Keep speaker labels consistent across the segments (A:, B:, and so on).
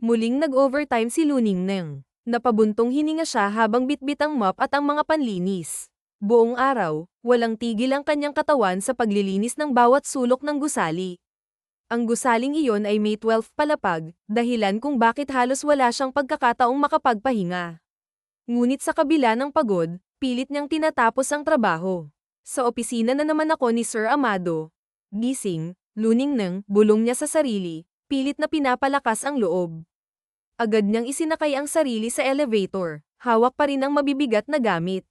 A: Muling nag-overtime si Luningneng. Napabuntong hininga siya habang bitbit ang mop at ang mga panlinis. Buong araw, walang tigil ang kanyang katawan sa paglilinis ng bawat sulok ng gusali. Ang gusaling iyon ay May 12 palapag, dahilan kung bakit halos wala siyang pagkakataong makapagpahinga. Ngunit sa kabila ng pagod, pilit niyang tinatapos ang trabaho. Sa opisina na naman ako ni Sir Amado. Gising, Luningneng, bulong niya sa sarili, pilit na pinapalakas ang loob. Agad niyang isinakay ang sarili sa elevator, hawak pa rin ang mabibigat na gamit.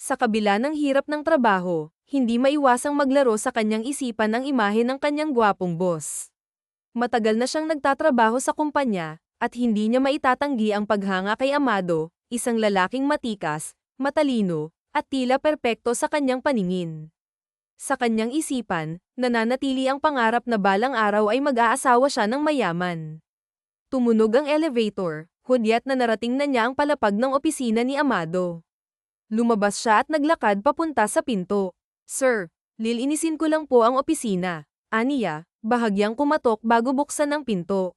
A: Sa kabila ng hirap ng trabaho, hindi maiwasang maglaro sa kanyang isipan ang imahe ng kanyang gwapong boss. Matagal na siyang nagtatrabaho sa kumpanya, at hindi niya maitatanggi ang paghanga kay Amado, isang lalaking matikas, matalino, at tila perpekto sa kanyang paningin. Sa kanyang isipan, nananatili ang pangarap na balang araw ay mag-aasawa siya ng mayaman. Tumunog ang elevator, hudyat na narating na niya ang palapag ng opisina ni Amado. Lumabas siya at naglakad papunta sa pinto. Sir, lilinisin ko lang po ang opisina. Aniya, bahagyang kumatok bago buksan ang pinto.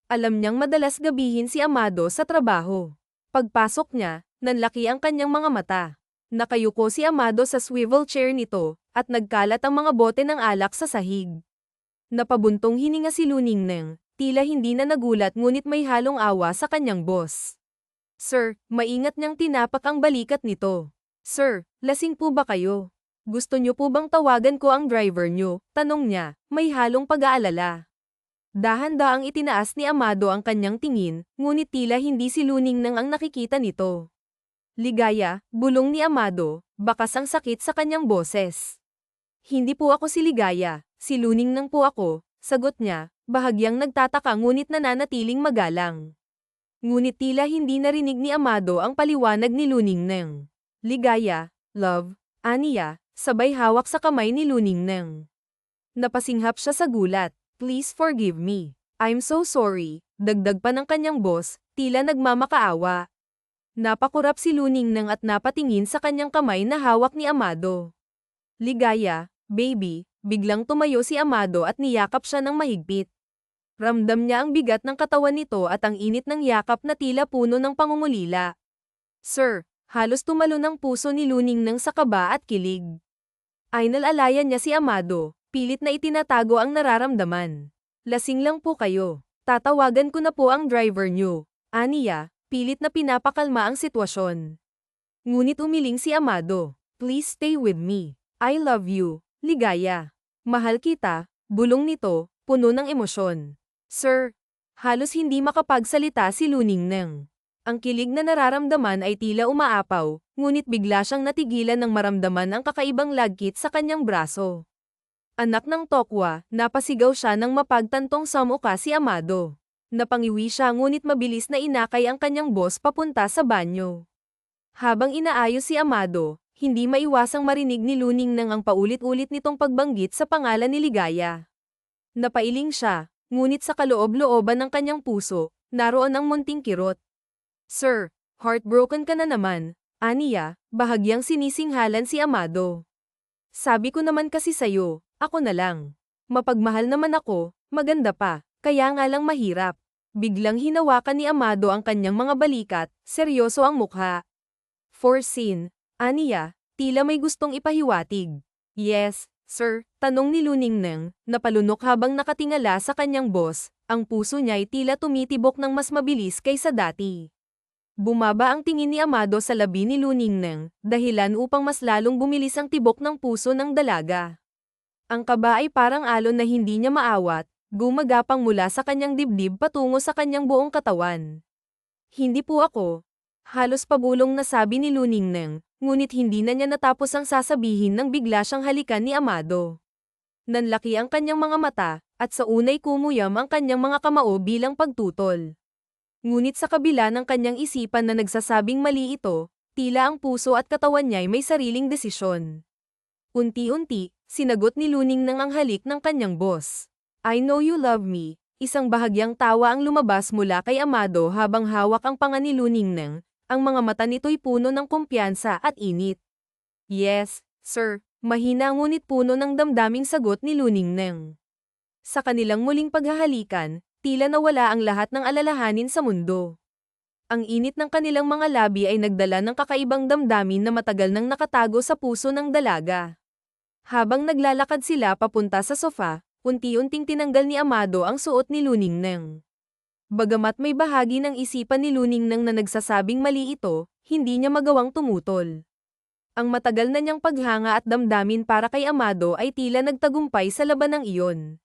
A: Alam niyang madalas gabihin si Amado sa trabaho. Pagpasok niya, nanlaki ang kanyang mga mata. Nakayuko si Amado sa swivel chair nito, at nagkalat ang mga bote ng alak sa sahig. Napabuntong hininga si Luningneng, tila hindi na nagulat ngunit may halong awa sa kanyang boss. Sir, maingat niyang tinapak ang balikat nito. Sir, lasing po ba kayo? Gusto niyo po bang tawagan ko ang driver niyo? Tanong niya, may halong pag-aalala. Dahan-daang itinaas ni Amado ang kanyang tingin, ngunit tila hindi si Luningneng ang nakikita nito. Ligaya, bulong ni Amado, bakas ang sakit sa kanyang boses. Hindi po ako si Ligaya, si Luningneng po ako, sagot niya, bahagyang nagtataka ngunit nananatiling magalang. Ngunit tila hindi narinig ni Amado ang paliwanag ni Luningneng. Ligaya, love, Aniya, sabay hawak sa kamay ni Luningneng. Napasinghap siya sa gulat. Please forgive me. I'm so sorry, dagdag pa ng kanyang boss, tila nagmamakaawa. Napakurap si Luningneng at napatingin sa kanyang kamay na hawak ni Amado. Ligaya, baby, biglang tumayo si Amado at niyakap siya ng mahigpit. Ramdam niya ang bigat ng katawan nito at ang init ng yakap na tila puno ng pangungulila. Sir, halos tumalo ng puso ni Luningneng sa kaba at kilig. Inalalayan niya si Amado, pilit na itinatago ang nararamdaman. Lasing lang po kayo. Tatawagan ko na po ang driver niyo. Aniya, pilit na pinapakalma ang sitwasyon. Ngunit umiling si Amado. Please stay with me. I love you, Ligaya. Mahal kita, bulong nito, puno ng emosyon. Sir, halos hindi makapagsalita si Luningneng. Ang kilig na nararamdaman ay tila umaapaw, ngunit bigla siyang natigilan nang maramdaman ang kakaibang lagkit sa kanyang braso. Anak ng tokwa, napasigaw siya nang mapagtantong samuka si Amado. Napangiwi siya ngunit mabilis na inakay ang kanyang boss papunta sa banyo. Habang inaayos si Amado, hindi maiwasang marinig ni Luningneng ang paulit-ulit nitong pagbanggit sa pangalan ni Ligaya. Napailing siya, ngunit sa kaloob-looban ng kanyang puso, naroon ang munting kirot. Sir, heartbroken ka na naman, Aniya, bahagyang sinisinghalan si Amado. Sabi ko naman kasi sayo, ako na lang. Mapagmahal naman ako, maganda pa, kaya nga lang mahirap. Biglang hinawakan ni Amado ang kanyang mga balikat, seryoso ang mukha. For scene, Aniya, tila may gustong ipahiwatig. Yes, sir, tanong ni Luningneng, napalunok habang nakatingala sa kanyang boss, ang puso niya'y tila tumitibok ng mas mabilis kaysa dati. Bumaba ang tingin ni Amado sa labi ni Luningneng, dahilan upang mas lalong bumilis ang tibok ng puso ng dalaga. Ang kaba ay parang alon na hindi niya maawat, gumagapang mula sa kanyang dibdib patungo sa kanyang buong katawan. Hindi po ako. Halos pabulong na sabi ni Luningneng, ngunit hindi na niya natapos ang sasabihin nang bigla siyang halikan ni Amado. Nanlaki ang kanyang mga mata, at sa unay kumuyam ang kanyang mga kamao bilang pagtutol. Ngunit sa kabila ng kanyang isipan na nagsasabing mali ito, tila ang puso at katawan niya'y may sariling desisyon. Unti-unti, sinagot ni Luningneng ang halik ng kanyang boss. I know you love me. Isang bahagyang tawa ang lumabas mula kay Amado habang hawak ang panga ni Luningneng. Ang mga mata nito'y puno ng kumpiyansa at init. Yes, sir, mahina ngunit puno ng damdaming sagot ni Luningneng. Sa kanilang muling paghahalikan, tila nawala ang lahat ng alalahanin sa mundo. Ang init ng kanilang mga labi ay nagdala ng kakaibang damdamin na matagal nang nakatago sa puso ng dalaga. Habang naglalakad sila papunta sa sofa, unti-unting tinanggal ni Amado ang suot ni Luningnang. Bagamat may bahagi ng isipan ni Luningnang na nagsasabing mali ito, hindi niya magawang tumutol. Ang matagal na niyang paghanga at damdamin para kay Amado ay tila nagtagumpay sa labanang iyon.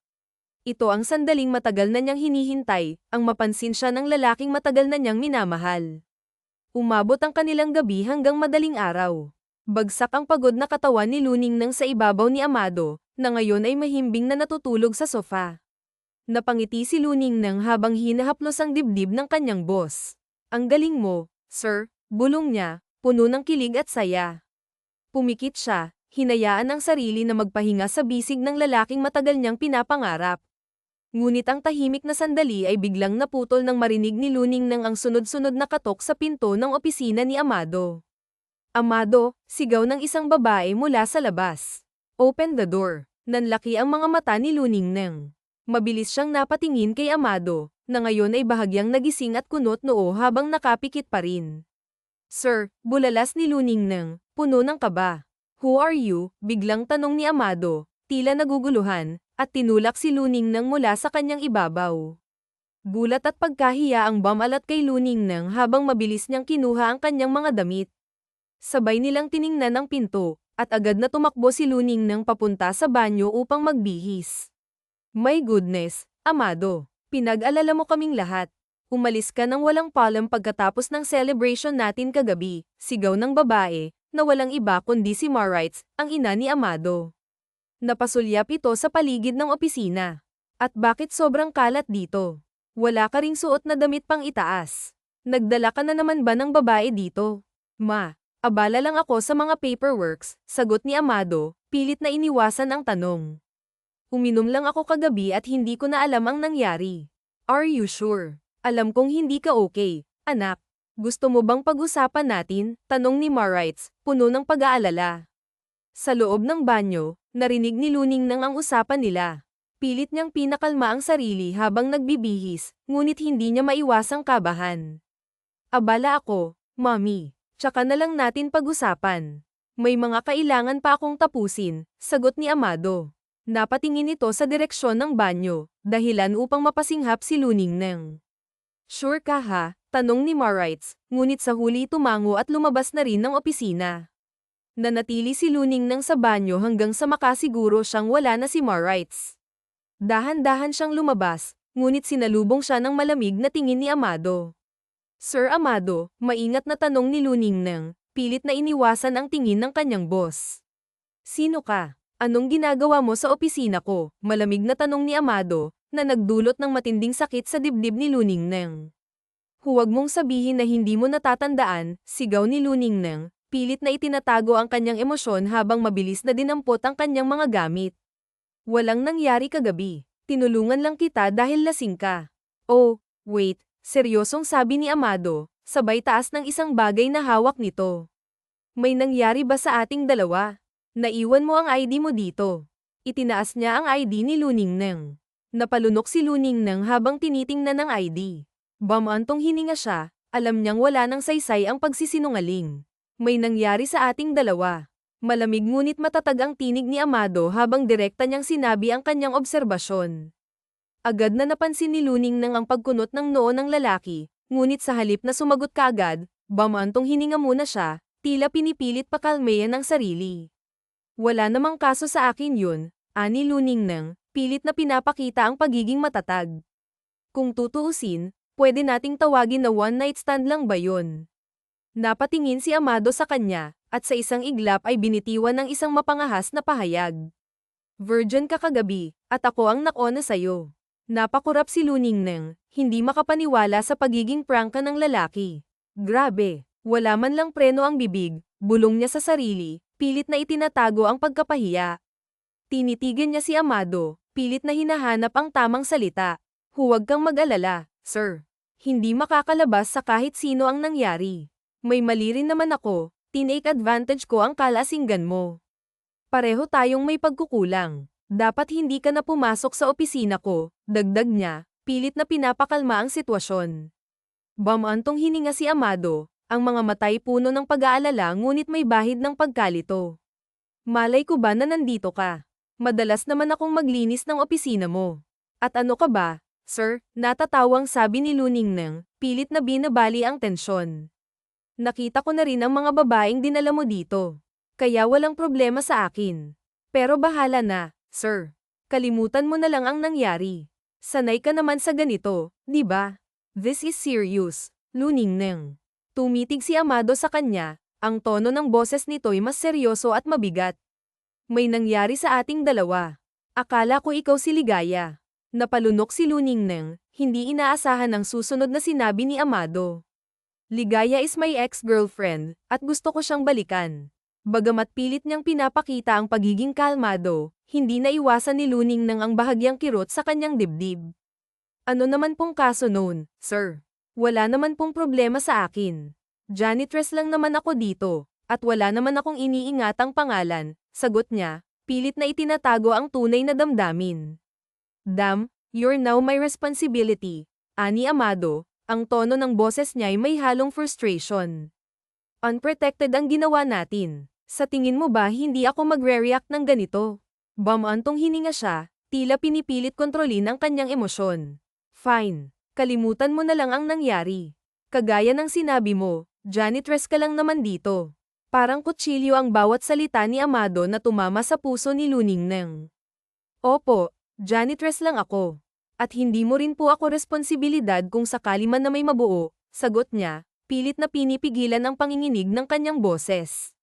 A: Ito ang sandaling matagal na niyang hinihintay, ang mapansin siya ng lalaking matagal na niyang minamahal. Umabot ang kanilang gabi hanggang madaling araw. Bagsak ang pagod na katawan ni Luningnang sa ibabaw ni Amado, na ngayon ay mahimbing na natutulog sa sofa. Napangiti si Luningnang habang hinahaplos ang dibdib ng kanyang boss. Ang galing mo, sir, bulong niya, puno ng kilig at saya. Pumikit siya, hinayaan ang sarili na magpahinga sa bisig ng lalaking matagal niyang pinapangarap. Ngunit ang tahimik na sandali ay biglang naputol nang marinig ni Luningnang ang sunod-sunod na katok sa pinto ng opisina ni Amado. Amado, sigaw ng isang babae mula sa labas. Open the door. Nanlaki ang mga mata ni Luningnang. Mabilis siyang napatingin kay Amado, na ngayon ay bahagyang nagising at kunot noo habang nakapikit pa rin. Sir, bulalas ni Luningnang, puno ng kaba. Who are you? Biglang tanong ni Amado, tila naguguluhan, at tinulak si Luningnang mula sa kanyang ibabaw. Gulat at pagkahiya ang bumalat kay Luningnang habang mabilis niyang kinuha ang kanyang mga damit. Sabay nilang tiningnan ang pinto, at agad na tumakbo si Luningnang papunta sa banyo upang magbihis. My goodness, Amado, pinag-alala mo kaming lahat. Umalis ka nang walang paalam pagkatapos ng celebration natin kagabi, sigaw ng babae, na walang iba kundi si Maritz, ang ina ni Amado. Napasulyap ito sa paligid ng opisina. At bakit sobrang kalat dito? Wala ka ring suot na damit pang itaas. Nagdala ka na naman ba ng babae dito? Ma, abala lang ako sa mga paperworks, sagot ni Amado, pilit na iniwasan ang tanong. Uminom lang ako kagabi at hindi ko na alam ang nangyari. Are you sure? Alam kong hindi ka okay, anak. Gusto mo bang pag-usapan natin? Tanong ni Maritz, puno ng pag-aalala. Sa loob ng banyo, narinig ni Luningnang ang usapan nila. Pilit niyang pinakalma ang sarili habang nagbibihis, ngunit hindi niya maiwasang kabahan. Abala ako, Mommy. Tsaka na lang natin pag-usapan. May mga kailangan pa akong tapusin, sagot ni Amado. Napatingin ito sa direksyon ng banyo, dahilan upang mapasinghap si Luningnang. Sure ka ha? Tanong ni Maritz, ngunit sa huli tumango at lumabas na rin ng opisina. Nanatili si Luningnang sa banyo hanggang sa makasiguro siyang wala na si Maritz. Dahan-dahan siyang lumabas, ngunit sinalubong siya ng malamig na tingin ni Amado. Sir Amado, maingat na tanong ni Luningnang, pilit na iniwasan ang tingin ng kanyang boss. Sino ka? Anong ginagawa mo sa opisina ko? Malamig na tanong ni Amado, na nagdulot ng matinding sakit sa dibdib ni Luningnang. Huwag mong sabihin na hindi mo natatandaan, sigaw ni Luningnang, pilit na itinatago ang kanyang emosyon habang mabilis na dinampot ang kanyang mga gamit. Walang nangyari kagabi. Tinulungan lang kita dahil lasing ka. Oh, wait, seryosong sabi ni Amado, sabay taas ng isang bagay na hawak nito. May nangyari ba sa ating dalawa? Naiwan mo ang ID mo dito. Itinaas niya ang ID ni Luningnang. Napalunok si Luningnang habang tinitingnan ng ID. Bamantong hininga siya, alam niyang wala nang saysay ang pagsisinungaling. May nangyari sa ating dalawa. Malamig ngunit matatag ang tinig ni Amado habang direkta niyang sinabi ang kanyang obserbasyon. Agad na napansin ni Luningnang ang pagkunot ng noo ng lalaki, ngunit sa halip na sumagot kaagad, bamantong hininga muna siya, tila pinipilit pakalmayan ang sarili. Wala namang kaso sa akin yun, ani Luningnang, pilit na pinapakita ang pagiging matatag. Kung tutuusin, pwede nating tawagin na one-night stand lang ba yun? Napatingin si Amado sa kanya, at sa isang iglap ay binitiwan ng isang mapangahas na pahayag. Virgin ka kagabi, at ako ang nakona sa'yo. Napakurap si Luningnang, hindi makapaniwala sa pagiging prangka ng lalaki. Grabe, wala man lang preno ang bibig, bulong niya sa sarili, pilit na itinatago ang pagkapahiya. Tinitigan niya si Amado, pilit na hinahanap ang tamang salita. Huwag kang mag-alala, sir. Hindi makakalabas sa kahit sino ang nangyari. May mali rin naman ako, tinake advantage ko ang kalasinggan mo. Pareho tayong may pagkukulang. Dapat hindi ka na pumasok sa opisina ko, dagdag niya, pilit na pinapakalma ang sitwasyon. Bamantong hininga si Amado, ang mga matay puno ng pag-aalala ngunit may bahid ng pagkalito. Malay ko ba na nandito ka? Madalas naman akong maglinis ng opisina mo. At ano ka ba, sir? Natatawang sabi ni Luningneng, pilit na binabali ang tensyon. Nakita ko na rin ang mga babaeng dinala mo dito. Kaya walang problema sa akin. Pero bahala na, sir. Kalimutan mo na lang ang nangyari. Sanay ka naman sa ganito, di ba? This is serious, Luningneng. Tumitig si Amado sa kanya, ang tono ng boses nito'y mas seryoso at mabigat. May nangyari sa ating dalawa. Akala ko ikaw si Ligaya. Napalunok si Luningneng, hindi inaasahan ang susunod na sinabi ni Amado. Ligaya is my ex-girlfriend, at gusto ko siyang balikan. Bagamat pilit niyang pinapakita ang pagiging kalmado, hindi naiwasan ni Luningneng ang bahagyang kirot sa kanyang dibdib. Ano naman pong kaso noon, sir? Wala naman pong problema sa akin. Janitress lang naman ako dito, at wala naman akong iniingatang pangalan, sagot niya, pilit na itinatago ang tunay na damdamin. Damn, you're now my responsibility, ani Amado, ang tono ng boses niya'y may halong frustration. Unprotected ang ginawa natin. Sa tingin mo ba hindi ako magre-react ng ganito? Bamantong hininga siya, tila pinipilit kontrolin ang kanyang emosyon. Fine, kalimutan mo na lang ang nangyari. Kagaya ng sinabi mo, janitress ka lang naman dito. Parang kutsilyo ang bawat salita ni Amado na tumama sa puso ni Luningneng. Opo, janitress lang ako. At hindi mo rin po ako responsibilidad kung sakali man na may mabuo, sagot niya, pilit na pinipigilan ang panginginig ng kanyang boses.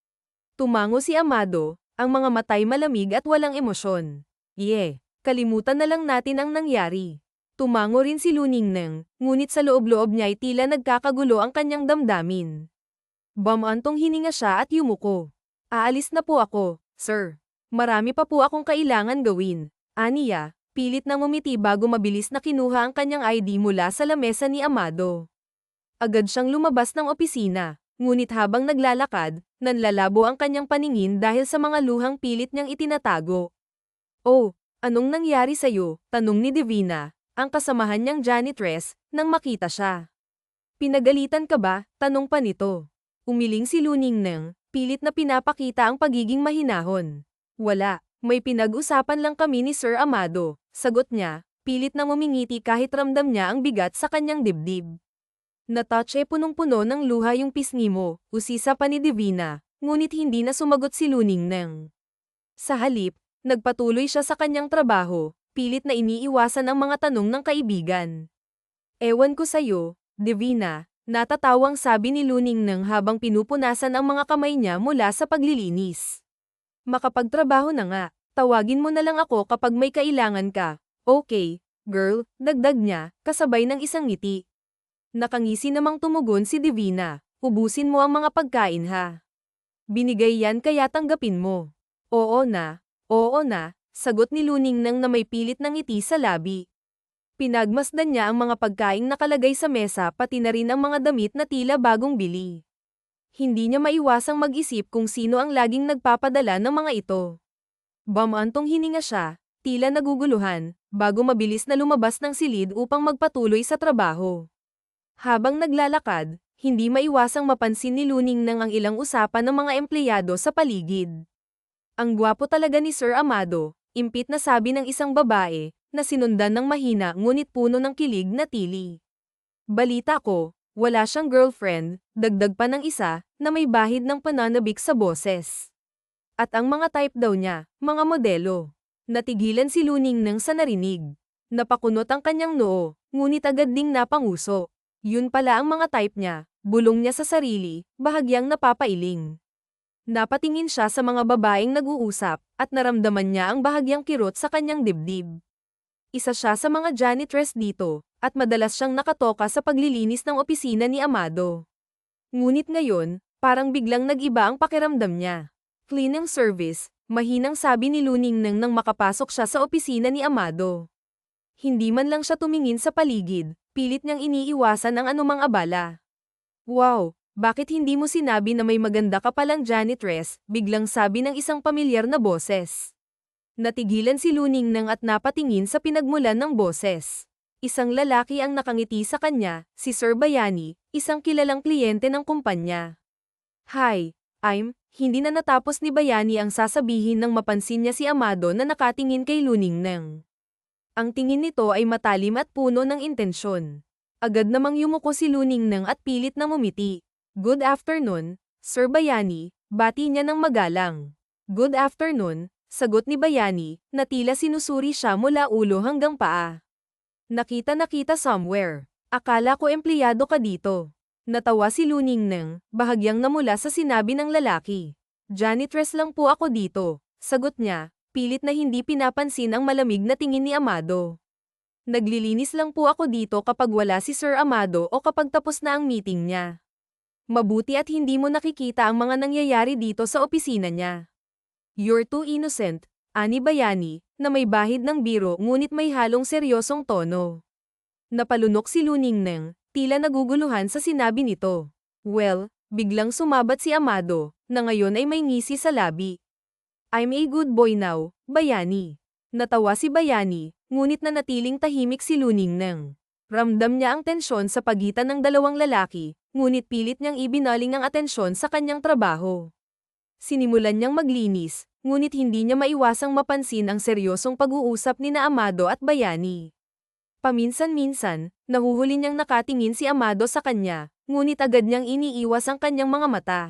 A: Tumango si Amado, ang mga matay malamig at walang emosyon. Kalimutan na lang natin ang nangyari. Tumango rin si Luningneng, ngunit sa loob-loob niya'y tila nagkakagulo ang kanyang damdamin. Bamantong hininga siya at yumuko. Aalis na po ako, sir. Marami pa po akong kailangan gawin. Aniya, pilit na ngumiti bago mabilis na kinuha ang kanyang ID mula sa lamesa ni Amado. Agad siyang lumabas ng opisina, ngunit habang naglalakad, nanlalabo ang kanyang paningin dahil sa mga luhang pilit niyang itinatago. Oh, anong nangyari sa'yo? Tanong ni Divina, ang kasamahan niyang janitress, nang makita siya. Pinagalitan ka ba? Tanong pa nito. Umiling si Luningneng, pilit na pinapakita ang pagiging mahinahon. Wala, may pinag-usapan lang kami ni Sir Amado, sagot niya, pilit na ngumingiti kahit ramdam niya ang bigat sa kanyang dibdib. Natouch punong-puno ng luha yung pisngi mo, usisa pa ni Divina, ngunit hindi na sumagot si Luningneng. Sa halip, nagpatuloy siya sa kanyang trabaho, pilit na iniiwasan ang mga tanong ng kaibigan. Ewan ko sa'yo, Divina, natatawang sabi ni Luningneng habang pinupunasan ang mga kamay niya mula sa paglilinis. Makapagtrabaho na nga, tawagin mo na lang ako kapag may kailangan ka. Okay, girl, dagdag niya, kasabay ng isang ngiti. Nakangisi namang tumugon si Divina, ubusin mo ang mga pagkain ha. Binigay yan kaya tanggapin mo. Oo na, sagot ni Luningneng na may pilit ng ngiti sa labi. Pinagmasdan niya ang mga pagkaing nakalagay sa mesa pati na rin ang mga damit na tila bagong bili. Hindi niya maiwasang mag-isip kung sino ang laging nagpapadala ng mga ito. Bamantong hininga siya, tila naguguluhan, bago mabilis na lumabas ng silid upang magpatuloy sa trabaho. Habang naglalakad, hindi maiwasang mapansin ni Luningneng ang ilang usapan ng mga empleyado sa paligid. Ang gwapo talaga ni Sir Amado, impit na sabi ng isang babae, na sinundan ng mahina ngunit puno ng kilig na tili. Balita ko, wala siyang girlfriend, dagdag pa ng isa, na may bahid ng pananabik sa boses. At ang mga type daw niya, mga modelo. Natigilan si Luningneng sa narinig. Napakunot ang kanyang noo, ngunit agad ding napanguso. Yun pala ang mga type niya, bulong niya sa sarili, bahagyang napapailing. Napatingin siya sa mga babaeng nag-uusap, at naramdaman niya ang bahagyang kirot sa kanyang dibdib. Isa siya sa mga janitress dito, at madalas siyang nakatoka sa paglilinis ng opisina ni Amado. Ngunit ngayon, parang biglang nag-iba ang pakiramdam niya. Cleaning service, mahinang sabi ni Luningneng nang makapasok siya sa opisina ni Amado. Hindi man lang siya tumingin sa paligid, pilit niyang iniiwasan ang anumang abala. Wow, bakit hindi mo sinabi na may maganda ka palang janitress? Biglang sabi ng isang pamilyar na boses. Natigilan si Luningneng at napatingin sa pinagmulan ng boses. Isang lalaki ang nakangiti sa kanya, si Sir Bayani, isang kilalang kliyente ng kumpanya. Hi, hindi na natapos ni Bayani ang sasabihin nang mapansin niya si Amado na nakatingin kay Luningnang. Ang tingin nito ay matalim at puno ng intensyon. Agad namang yumuko si Luningnang at pilit na ngumiti. Good afternoon, Sir Bayani, bati niya ng magalang. Good afternoon, sagot ni Bayani, na tila sinusuri siya mula ulo hanggang paa. Nakita somewhere. Akala ko empleyado ka dito. Natawa si Luningnang, bahagyang namula sa sinabi ng lalaki. Janitress lang po ako dito, sagot niya, pilit na hindi pinapansin ang malamig na tingin ni Amado. Naglilinis lang po ako dito kapag wala si Sir Amado o kapag tapos na ang meeting niya. Mabuti at hindi mo nakikita ang mga nangyayari dito sa opisina niya. You're too innocent, ani Bayani, na may bahid ng biro ngunit may halong seryosong tono. Napalunok si Luningnang, tila naguguluhan sa sinabi nito. Well, biglang sumabat si Amado, na ngayon ay may ngisi sa labi. I'm a good boy now, Bayani. Natawa si Bayani, ngunit nanatiling tahimik si Luningnang. Ramdam niya ang tensyon sa pagitan ng dalawang lalaki, ngunit pilit niyang ibinaling ang atensyon sa kanyang trabaho. Sinimulan niyang maglinis, ngunit hindi niya maiwasang mapansin ang seryosong pag-uusap ni na Amado at Bayani. Paminsan-minsan, nahuhuli niyang nakatingin si Amado sa kanya, ngunit agad niyang iniiwas ang kanyang mga mata.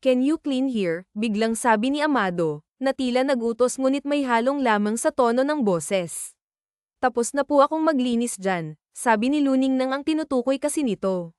A: Can you clean here? Biglang sabi ni Amado, na tila nagutos ngunit may halong lamang sa tono ng boses. Tapos na po akong maglinis dyan, sabi ni Luningnang ang tinutukoy kasi nito.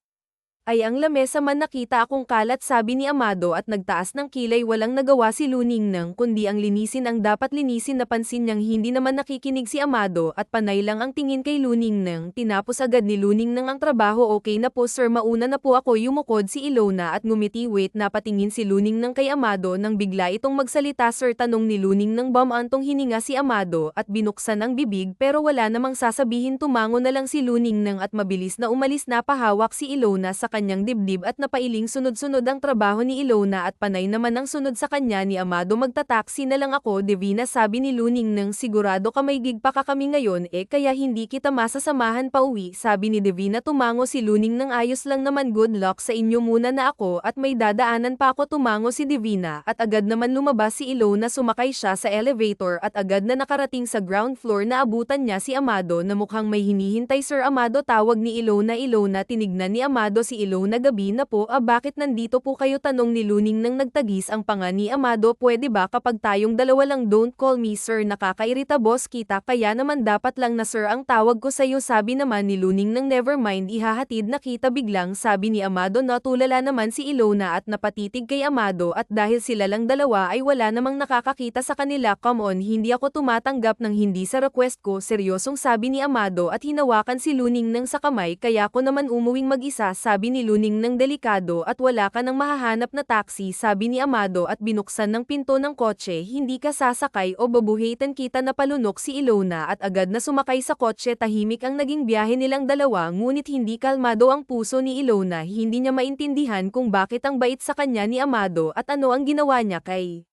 A: Ay ang lamesa man nakita akong kalat sabi ni Amado at nagtaas ng kilay walang nagawa si Luningnang kundi ang linisin ang dapat linisin napansin niyang hindi naman nakikinig si Amado at panay lang ang tingin kay Luningnang tinapos agad ni Luningnang ang trabaho okay na po sir mauna na po ako yumukod si Ilona at ngumiti wait napatingin si Luningnang kay Amado nang bigla itong magsalita sir tanong ni Luningnang bumantong hininga si Amado at binuksan ang bibig pero wala namang sasabihin tumango na lang si Luningnang at mabilis na umalis napahawak si Ilona sa kanyang dibdib at napailing sunod-sunod ang trabaho ni Ilona at panay naman ang sunod sa kanya ni Amado magtataksi na lang ako Divina sabi ni Luningnang sigurado ka may gig pa ka kami ngayon kaya hindi kita masasamahan pa uwi sabi ni Divina tumango si Luningnang ayos lang naman good luck sa inyo muna na ako at may dadaanan pa ako tumango si Divina at agad naman lumabas si Ilona sumakay siya sa elevator at agad na nakarating sa ground floor na abutan niya si Amado na mukhang may hinihintay Sir Amado tawag ni Ilona tinignan ni Amado si Ilona gabi na po bakit nandito po kayo tanong ni Luningnang nagtagis ang panga ni Amado pwede ba kapag tayong dalawa lang don't call me sir nakakairita boss kita kaya naman dapat lang na sir ang tawag ko sa'yo sabi naman ni Luningnang never mind ihahatid na kita biglang sabi ni Amado natulala naman si Ilona at napatitig kay Amado at dahil sila lang dalawa ay wala namang nakakakita sa kanila come on hindi ako tumatanggap ng hindi sa request ko seryosong sabi ni Amado at hinawakan si Luningnang sa kamay kaya ko naman umuwing mag-isa sabi ni Luningnang delikado at wala ka nang mahahanap na taxi sabi ni Amado at binuksan ng pinto ng kotse hindi ka sasakay o babuhitan kita na palunok si Ilona at agad na sumakay sa kotse tahimik ang naging biyahe nilang dalawa ngunit hindi kalmado ang puso ni Ilona hindi niya maintindihan kung bakit ang bait sa kanya ni Amado at ano ang ginawa niya kay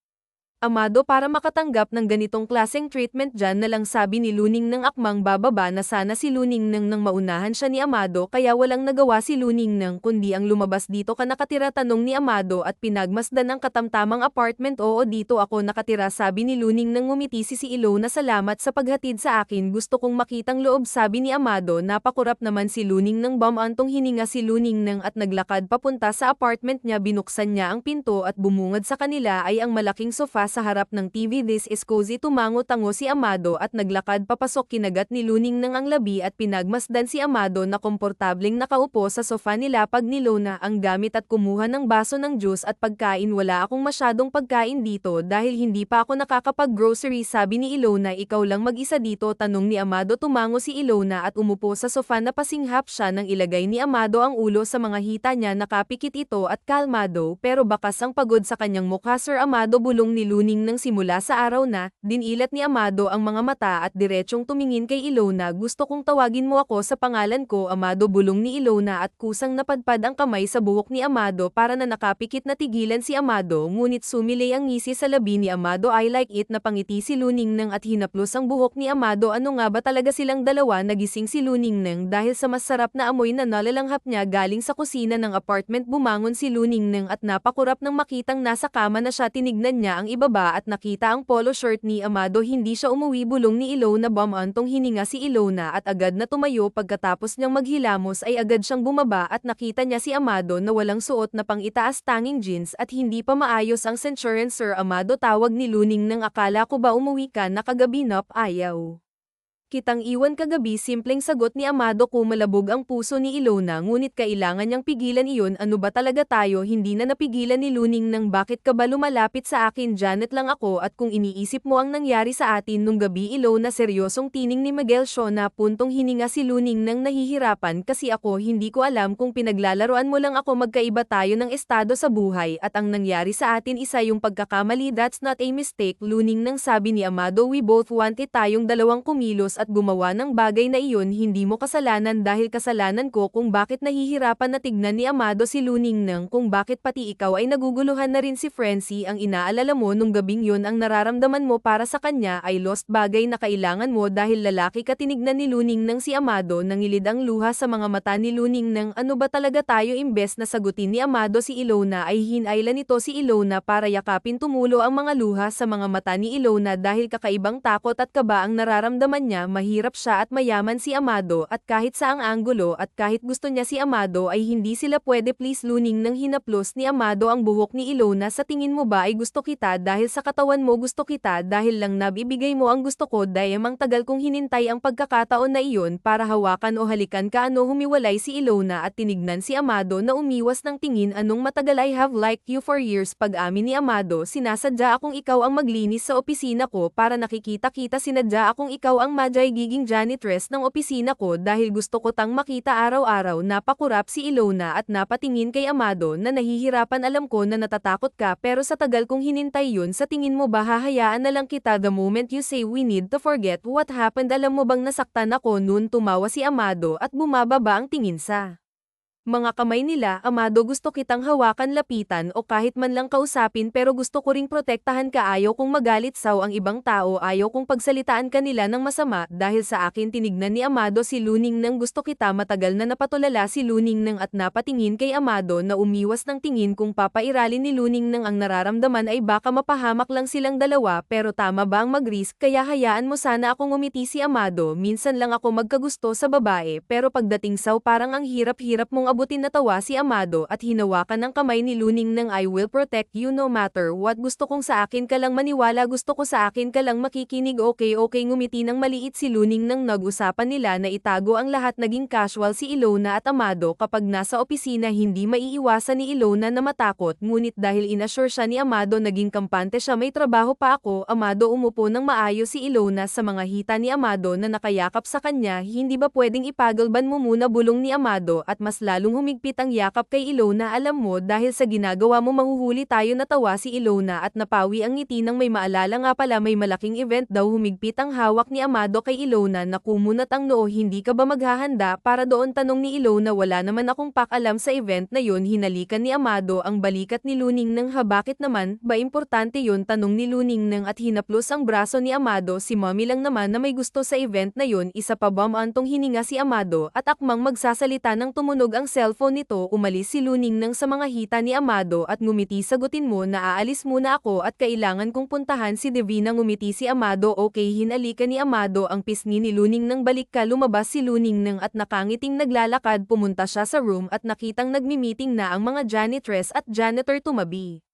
A: Amado para makatanggap ng ganitong klaseng treatment dyan na lang sabi ni Luningnang akmang bababa na sana si Luningnang nang maunahan siya ni Amado kaya walang nagawa si Luningnang kundi ang lumabas dito ka nakatira tanong ni Amado at pinagmasdan ang katamtamang apartment oo dito ako nakatira sabi ni Luningnang ngumiti si Ilona salamat sa paghatid sa akin gusto kong makitang loob sabi ni Amado napakurap naman si Luningnang bumantong hininga si Luningnang at naglakad papunta sa apartment niya binuksan niya ang pinto at bumungad sa kanila ay ang malaking sofa sa harap ng TV this is cozy tumango-tango si Amado at naglakad papasok kinagat ni Luningnang ang labi at pinagmasdan si Amado na komportableng nakaupo sa sofa nilapag ni Lona ang gamit at kumuha ng baso ng juice at pagkain wala akong masyadong pagkain dito dahil hindi pa ako nakakapag-grocery sabi ni Ilona ikaw lang mag-isa dito tanong ni Amado tumango si Ilona at umupo sa sofa na pasinghap siya nang ilagay ni Amado ang ulo sa mga hita niya nakapikit ito at kalmado pero bakas ang pagod sa kanyang mukha Sir Amado bulong ni Luning nang simula sa araw na, dinilat ni Amado ang mga mata at diretsong tumingin kay Ilona. Gusto kong tawagin mo ako sa pangalan ko, Amado, bulong ni Ilona at kusang napadpad ang kamay sa buhok ni Amado para na nakapikit na tigilan si Amado, ngunit sumilay ang ngisi sa labi ni Amado. I like it, napangiti si Luning nang at hinaplos ang buhok ni Amado. Ano nga ba talaga silang dalawa? Nagising si Luning nang dahil sa masarap na amoy na nalalanghap niya galing sa kusina ng apartment. Bumangon si Luning nang at napakurap nang makitang nasa kama na siya. Tinignan niya ang ibaba at nakita ang polo shirt ni Amado. Hindi siya umuwi, bulong ni Ilona. Bumantong hininga si Ilona at agad na tumayo. Pagkatapos niyang maghilamos ay agad siyang bumaba at nakita niya si Amado na walang suot na pang-itaas tanging jeans at hindi pa maayos ang sensuran. Sir Amado, tawag ni Luning nang, akala ko ba umuwi ka na kagabi? Nop, ayaw kitang iwan kagabi, simpleng sagot ni Amado. Kumalabog ang puso ni Ilona, ngunit kailangan niyang pigilan iyon. Ano ba talaga tayo? Hindi na napigilan ni Luning nang, bakit ka ba lumalapit sa akin? Janet lang ako at kung iniisip mo ang nangyari sa atin nung gabi. Ilona, seryosong tining ni Miguel. Shona, puntong hininga si Luning nang nahihirapan. Kasi ako, hindi ko alam kung pinaglalaroan mo lang ako. Magkaiba tayo ng estado sa buhay at ang nangyari sa atin isa yung pagkakamali. That's not a mistake, Luning nang sabi ni Amado. We both wanted tayong dalawang kumilos at gumawa ng bagay na iyon. Hindi mo kasalanan dahil kasalanan ko kung bakit nahihirapan na. Tignan ni Amado si Luning nang kung bakit pati ikaw ay naguguluhan na rin. Si Frenzy ang inaalala mo nung gabing yun. Ang nararamdaman mo para sa kanya ay lost bagay na kailangan mo dahil lalaki ka. Tinignan ni Luning nang si Amado, nangilid ang luha sa mga mata ni Luning nang, ano ba talaga tayo? Imbes na sagutin ni Amado si Ilona ay hinailan nito si Ilona para yakapin. Tumulo ang mga luha sa mga mata ni Ilona dahil kakaibang takot at kaba ang nararamdaman niya. Mahirap siya at mayaman si Amado at kahit saang anggulo at kahit gusto niya si Amado ay hindi sila pwede. Please, Luning nang hinaplos ni Amado ang buhok ni Ilona. Sa tingin mo ba ay gusto kita dahil sa katawan mo? Gusto kita dahil lang nabibigay mo ang gusto ko. Dayamang tagal kong hinintay ang pagkakataon na iyon para hawakan o halikan ka. Ano? Humiwalay si Ilona at tinignan si Amado na umiwas ng tingin. Anong matagal? I have liked you for years. Pag-amin ni Amado, sinasadya akong ikaw ang maglinis sa opisina ko para nakikita kita. Sinadya akong ikaw ang giging janitress ng opisina ko dahil gusto ko tang makita araw-araw. Napakurap si Ilona at napatingin kay Amado na nahihirapan. Alam ko na natatakot ka pero sa tagal kong hinintay yun, sa tingin mo ba hahayaan na lang kita? The moment you say we need to forget what happened, alam mo bang nasaktan ako noon? Tumawa si Amado at bumababa ang tingin sa mga kamay nila. Amado, gusto kitang hawakan, lapitan o kahit man lang kausapin pero gusto ko ring protektahan ka. Ayaw kong magalit saw ang ibang tao, ayaw kong pagsalitaan ka nila ng masama dahil sa akin. Tinignan ni Amado si Luning nang, gusto kita. Matagal na napatulala si Luning nang at napatingin kay Amado na umiwas ng tingin. Kung papairalin ni Luning nang ang nararamdaman ay baka mapahamak lang silang dalawa, pero tama ba ang mag-risk? Kaya hayaan mo sana akong umiti si Amado. Minsan lang ako magkagusto sa babae pero pagdating saw parang ang hirap-hirap mong abutin. Natawa si Amado at hinawakan ng kamay ni Luning nang, I will protect you no matter what. Gusto kong sa akin ka lang maniwala, gusto ko sa akin ka lang makikinig. Okay, ngumiti ng maliit si Luning nang nag-usapan nila na itago ang lahat. Naging casual si Ilona at Amado kapag nasa opisina. Hindi maiiwasan ni Ilona na matakot, ngunit dahil inassure siya ni Amado, naging kampante siya. May trabaho pa ako. Amado, umupo ng maayos si Ilona sa mga hita ni Amado na nakayakap sa kanya. Hindi ba pwedeng ipagalban mo muna, bulong ni Amado at mas lalong humigpit ang yakap kay Ilona. Alam mo, dahil sa ginagawa mo mahuhuli tayo. Natawa si Ilona at napawi ang ngiti nang may maalala nga pala may malaking event daw. Humigpit ang hawak ni Amado kay Ilona na kumunat ang noo. Hindi ka ba maghahanda para doon? Tanong ni Ilona. Wala naman akong pakalam sa event na yun. Hinalikan ni Amado ang balikat ni Luning nang, ha, bakit naman ba importante yun? Tanong ni Luning nang at hinaplos ang braso ni Amado. Si mommy lang naman na may gusto sa event na yun. Isa pa ba? Antong hininga si Amado at akmang magsasalita nang tumunog ang cellphone nito. Umalis si Luning nang sa mga hita ni Amado at ngumiti. Sagutin mo na aalis muna ako at kailangan kong puntahan si Divina. Ngumiti si Amado. Okay, hinalikan ni Amado ang pisngi ni Luning nang, balik ka. Lumabas si Luning nang at nakangiting naglalakad. Pumunta siya sa room at nakitang nagmi-meeting na ang mga janitress at janitor. Tumabi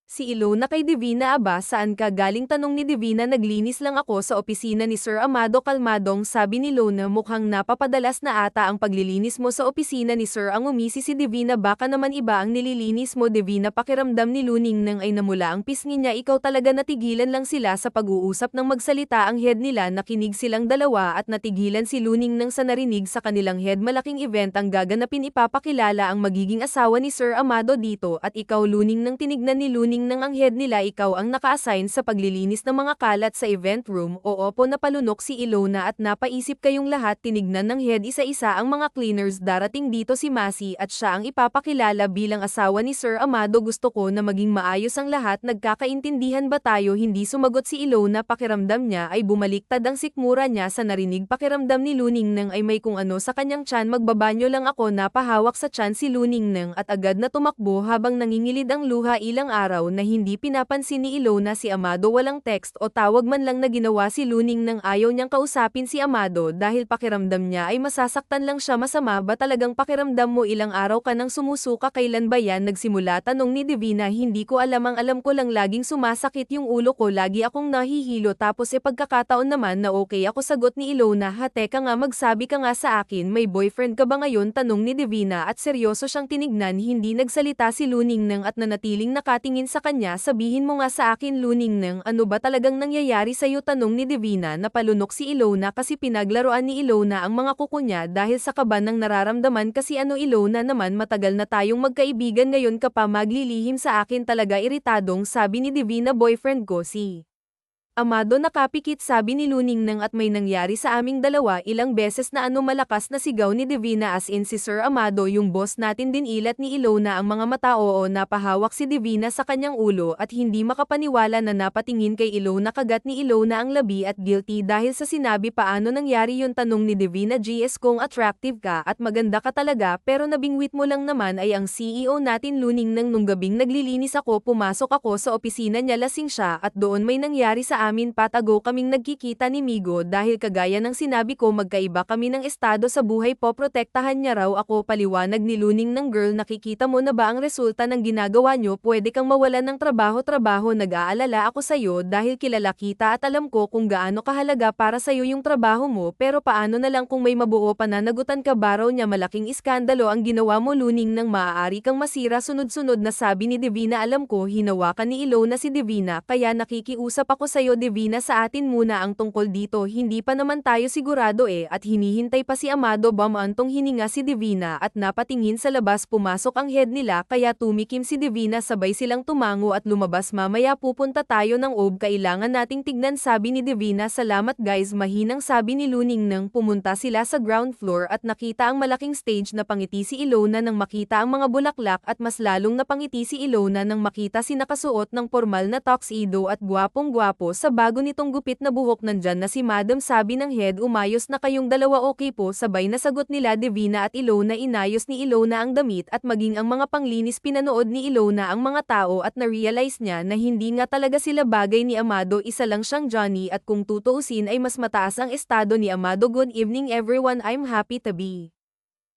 A: si Ilona kay Divina. Aba, saan ka galing? Tanong ni Divina. Naglinis lang ako sa opisina ni Sir Amado. Kalmadong sabi ni Ilona. Mukhang napapadalas na ata ang paglilinis mo sa opisina ni Sir. Ang umisi si Divina. Baka naman iba ang nililinis mo, Divina. Pakiramdam ni Luning nang ay namula ang pisngi niya. Ikaw talaga. Natigilan lang sila sa pag-uusap ng magsalita ang head nila. Nakinig silang dalawa at natigilan si Luning nang sa narinig sa kanilang head. Malaking event ang gaganapin. Ipapakilala ang magiging asawa ni Sir Amado dito at ikaw, Luning nang tinignan ni Luning Luning nang ang head nila ikaw ang naka-assign sa paglilinis ng mga kalat sa event room o opo napalunok si Ilona at napaisip kayong lahat tinignan ng head isa-isa ang mga cleaners darating dito si Masi at siya ang ipapakilala bilang asawa ni Sir Amado gusto ko na maging maayos ang lahat nagkakaintindihan ba tayo hindi sumagot si Ilona pakiramdam niya ay bumaliktad ang sikmura niya sa narinig pakiramdam ni Luning nang ay may kung ano sa kanyang tiyan magbabanyo lang ako napahawak sa tiyan si Luning nang at agad na tumakbo habang nangingilid ang luha ilang araw na hindi pinapansin ni Ilona si Amado walang text o tawag man lang na ginawa si Luning nang ayaw niyang kausapin si Amado dahil pakiramdam niya ay masasaktan lang siya masama ba talagang pakiramdam mo ilang araw ka nang sumusuka kailan ba yan nagsimula tanong ni Divina hindi ko alam ang alam ko lang laging sumasakit yung ulo ko lagi akong nahihilo tapos pagkakataon naman na okay ako sagot ni Ilona ha teka nga magsabi ka nga sa akin may boyfriend ka ba ngayon tanong ni Divina at seryoso siyang tinignan hindi nagsalita si Luning nang at nanatiling nakatingin sa kanya sabihin mo nga sa akin Luning nang ano ba talagang nangyayari sa'yo tanong ni Divina napalunok si Ilona kasi pinaglaruan ni Ilona ang mga kuko niya dahil sa kaba ng nararamdaman kasi ano Ilona naman matagal na tayong magkaibigan ngayon ka pa maglilihim sa akin talaga iritadong sabi ni Divina boyfriend ko si Amado nakapikit sabi ni Luning nang at may nangyari sa aming dalawa ilang beses na ano malakas na sigaw ni Divina as in si Sir Amado yung boss natin din ilat ni Ilona ang mga mata oo napahawak si Divina sa kanyang ulo at hindi makapaniwala na napatingin kay Ilona kagat ni Ilona ang labi at guilty dahil sa sinabi paano nangyari yung tanong ni Divina GS kung attractive ka at maganda ka talaga pero nabingwit mo lang naman ay ang CEO natin Luning nang nung gabing naglilinis ako pumasok ako sa opisina niya lasing siya at doon may nangyari sa amin patago kaming nagkikita ni Migo dahil kagaya ng sinabi ko magkaiba kami ng estado sa buhay poprotektahan niya raw ako paliwanag ni Luning ng girl nakikita mo na ba ang resulta ng ginagawa nyo pwede kang mawalan ng trabaho nag-aalala ako sa'yo dahil kilala kita at alam ko kung gaano kahalaga para sa'yo yung trabaho mo pero paano na lang kung may mabuo pananagutan ka ba raw niya malaking iskandalo ang ginawa mo Luning nang maaari kang masira sunod-sunod na sabi ni Divina alam ko hinawakan ni Ilona si Divina kaya nakikiusap ako sa'yo Divina sa atin muna ang tungkol dito hindi pa naman tayo sigurado at hinihintay pa si Amado antong hininga si Divina at napatingin sa labas pumasok ang head nila kaya tumikim si Divina sabay silang tumango at lumabas mamaya pupunta tayo ng OB kailangan nating tignan sabi ni Divina salamat guys mahinang sabi ni Luning nang pumunta sila sa ground floor at nakita ang malaking stage na pangiti si Ilona nang makita ang mga bulaklak at mas lalong napangiti si Ilona nang makita si nakasuot ng formal na tuxedo at gwapong-gwapo sa bago nitong gupit na buhok nandyan na si Madam sabi ng head umayos na kayong dalawa okay po sabay na sagot nila Divina at Ilona inayos ni Ilona ang damit at maging ang mga panglinis pinanood ni Ilona ang mga tao at na-realize niya na hindi nga talaga sila bagay ni Amado isa lang siyang Johnny at kung tutuusin ay mas mataas ang estado ni Amado good evening everyone I'm happy to be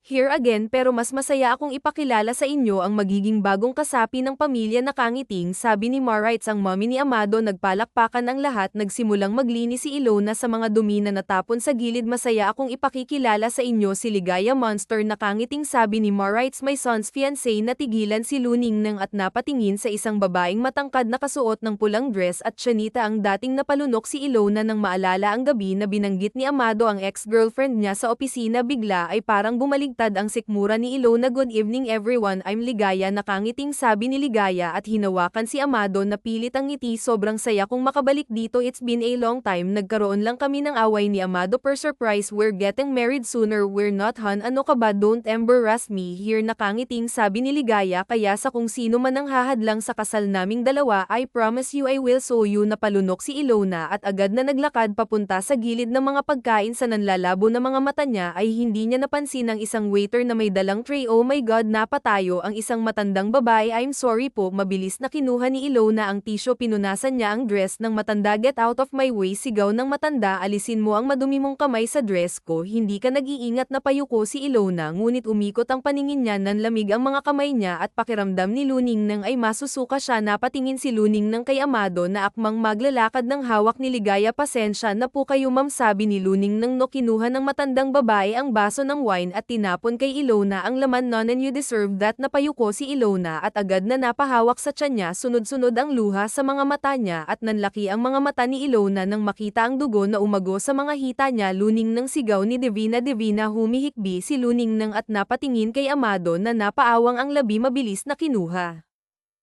A: here again pero mas masaya akong ipakilala sa inyo ang magiging bagong kasapi ng pamilya na kangiting sabi ni Marites ang mommy ni Amado nagpalakpakan ang lahat nagsimulang maglinis si Ilona sa mga dumi na natapon sa gilid masaya akong ipakikilala sa inyo si Ligaya Monster na kangiting sabi ni Marites my son's fiancé natigilan si Luning nang at napatingin sa isang babaeng matangkad na kasuot ng pulang dress at tsanita ang dating napalunok si Ilona nang maalala ang gabi na binanggit ni Amado ang ex-girlfriend niya sa opisina bigla ay parang bumalik ang sikmura ni Ilona good evening everyone I'm Ligaya nakangiting sabi ni Ligaya at hinawakan si Amado na pilit ang ngiti sobrang saya kong makabalik dito it's been a long time nagkaroon lang kami ng away ni Amado per surprise we're getting married sooner we're not hun ano ka ba don't embarrass me here nakangiting sabi ni Ligaya kaya sa kung sino man ang hahadlang sa kasal naming dalawa I promise you I will show you napalunok si Ilona at agad na naglakad papunta sa gilid ng mga pagkain sa nanlalabo na mga mata niya ay hindi niya napansin ang isang waiter na may dalang tray oh my god napatayo ang isang matandang babae I'm sorry po mabilis na kinuha ni Ilona ang tissue pinunasan niya ang dress ng matanda get out of my way sigaw ng matanda alisin mo ang madumi mong kamay sa dress ko hindi ka nag-iingat na payuko si Ilona ngunit umikot ang paningin niya nanlamig ang mga kamay niya at pakiramdam ni Luning nang ay masusuka siya napatingin si Luning nang kay Amado na akmang maglalakad ng hawak ni Ligaya pasensya na po kayo ma'am sabi ni Luning nang kinuha ng matandang babae ang baso ng wine at tinapon kay Ilona ang laman non and you deserve that napayuko si Ilona at agad na napahawak sa tiyan niya sunod-sunod ang luha sa mga mata niya at nanlaki ang mga mata ni Ilona nang makita ang dugo na umago sa mga hita niya Luning nang sigaw ni Divina humihikbi si Luning nang at napatingin kay Amado na napaawang ang labi mabilis na kinuha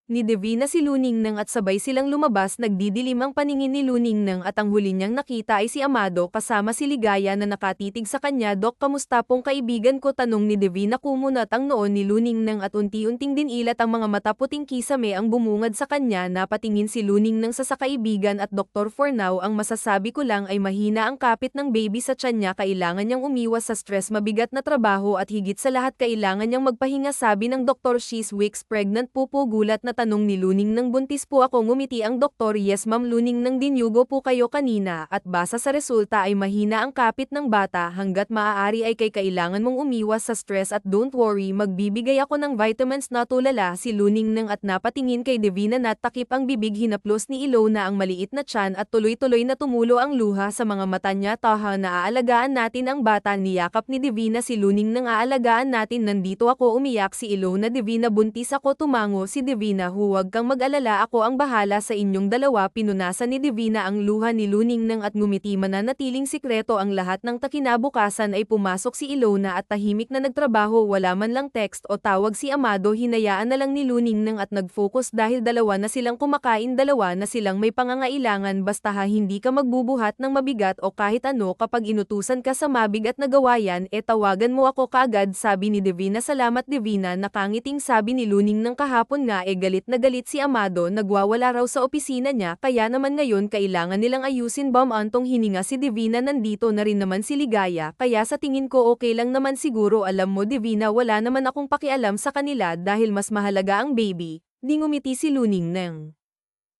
A: ni Divina si Luningnang at sabay silang lumabas. Nagdidilim ang paningin ni Luningnang at ang huli niyang nakita ay si Amado kasama si Ligaya na nakatitig sa kanya. Dok, kamusta pong kaibigan ko? Tanong ni Divina. Kumunat ang noon ni Luningnang at unti-unting dinilat ang mga mata. Puting kisame ang bumungad sa kanya. Napatingin si Luningnang sa kaibigan at doktor. For now, ang masasabi ko lang ay mahina ang kapit ng baby sa tiyan niya. Kailangan niyang umiwas sa stress, mabigat na trabaho at higit sa lahat kailangan niyang magpahinga, sabi ng doktor. She's weeks pregnant po. Gulat na tanong ni Luningnang. Buntis po ako. Ngumiti ang doktor. Yes ma'am. Luningnang, dinyugo po kayo kanina at basa sa resulta ay mahina ang kapit ng bata. Hanggat maaari ay kailangan mong umiwas sa stress at don't worry, magbibigay ako ng vitamins. Natulala si Luningnang at napatingin kay Divina. Natakip ang bibig, hinaplos ni Ilona ang maliit na tiyan at tuloy-tuloy na tumulo ang luha sa mga mata niya. Taha, naaalagaan natin ang bata. Niyakap ni Divina si Luningnang. Aalagaan natin, nandito ako. Umiyak si Ilona. Divina, buntis ako. Tumango si Divina. Huwag kang mag-alala, ako ang bahala sa inyong dalawa. Pinunasan ni Divina ang luha ni Luningnang at ngumiti. Mananatiling sikreto ang lahat ng kinabukasan ay pumasok si Ilona at tahimik na nagtrabaho. Wala man lang text o tawag si Amado. Hinayaan na lang ni Luningnang at nag-focus dahil dalawa na silang kumakain, dalawa na silang may pangangailangan. Basta hindi ka magbubuhat ng mabigat o kahit ano. Kapag inutusan ka sa mabigat na gawayan, tawagan mo ako kaagad, sabi ni Divina. Salamat Divina, nakangiting sabi ni Luningnang. Kahapon nga galit na galit si Amado, nagwawala raw sa opisina niya, kaya naman ngayon kailangan nilang ayusin. Antong hininga si Divina. Nandito na rin naman si Ligaya, kaya sa tingin ko okay lang naman siguro. Alam mo Divina, wala naman akong pakialam sa kanila dahil mas mahalaga ang baby. Di ngumiti si Luningnang.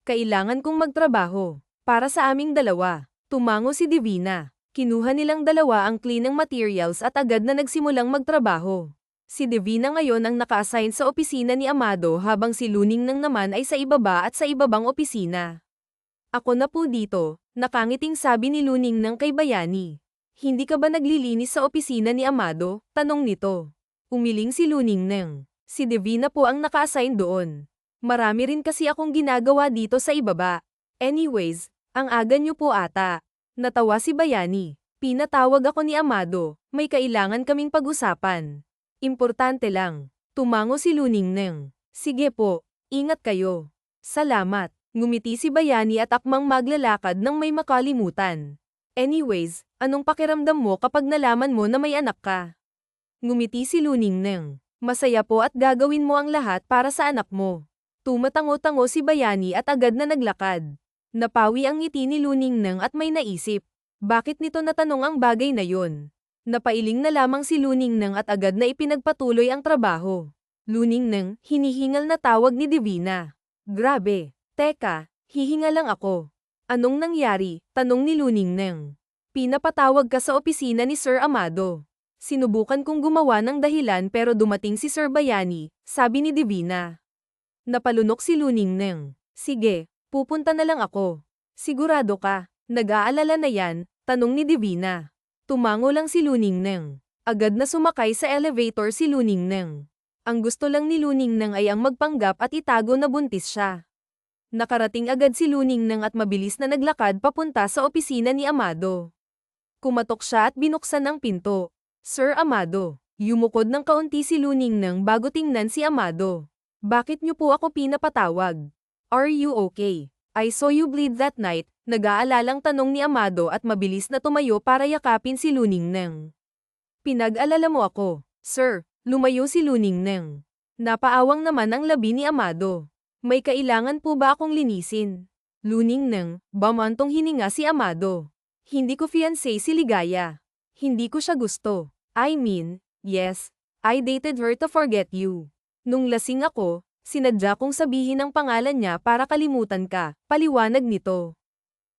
A: Kailangan kong magtrabaho para sa aming dalawa. Tumango si Divina. Kinuha nilang dalawa ang cleaning materials at agad na nagsimulang magtrabaho. Si Divina ngayon ang naka-assign sa opisina ni Amado habang si Luningnang naman ay sa ibaba at sa ibabang opisina. Ako na po dito, nakangiting sabi ni Luningnang kay Bayani. Hindi ka ba naglilinis sa opisina ni Amado? Tanong nito. Umiling si Luningnang. Si Divina po ang naka-assign doon. Marami rin kasi akong ginagawa dito sa ibaba. Anyways, ang aga niyo po ata. Natawa si Bayani. Pinatawag ako ni Amado, may kailangan kaming pag-usapan. Importante lang. Tumango si Luningnang. Sige po, ingat kayo. Salamat. Ngumiti si Bayani at akmang maglalakad nang may makalimutan. Anyways, anong pakiramdam mo kapag nalaman mo na may anak ka? Ngumiti si Luningnang. Masaya po at gagawin mo ang lahat para sa anak mo. Tumatango-tango si Bayani at agad na naglakad. Napawi ang ngiti ni Luningnang at may naisip. Bakit nito natanong ang bagay na yon? Napailing na lamang si Luningnang at agad na ipinagpatuloy ang trabaho. Luningnang, hinihingal na tawag ni Divina. Grabe. Teka, hihinga lang ako. Anong nangyari? Tanong ni Luningnang. Pinapatawag ka sa opisina ni Sir Amado. Sinubukan kong gumawa ng dahilan pero dumating si Sir Bayani, sabi ni Divina. Napalunok si Luningnang. Sige, pupunta na lang ako. Sigurado ka? Nag-aalala na yan? Tanong ni Divina. Tumango lang si Luningnang. Agad na sumakay sa elevator si Luningnang. Ang gusto lang ni Luningnang ay ang magpanggap at itago na buntis siya. Nakarating agad si Luningnang at mabilis na naglakad papunta sa opisina ni Amado. Kumatok siya at binuksan ang pinto. Sir Amado. Yumukod ng kaunti si Luningnang bago tingnan si Amado. Bakit niyo po ako pinapatawag? Are you okay? I saw you bleed that night. Nag-aalalang tanong ni Amado at mabilis na tumayo para yakapin si Luningnang. Pinag-alala mo ako, sir. Lumayo si Luningnang. Napaawang naman ang labi ni Amado. May kailangan po ba akong linisin? Luningnang, bamantong hininga si Amado. Hindi ko fiancé si Ligaya. Hindi ko siya gusto. I mean, yes, I dated her to forget you. Nung lasing ako, sinadya kong sabihin ang pangalan niya para kalimutan ka, paliwanag nito.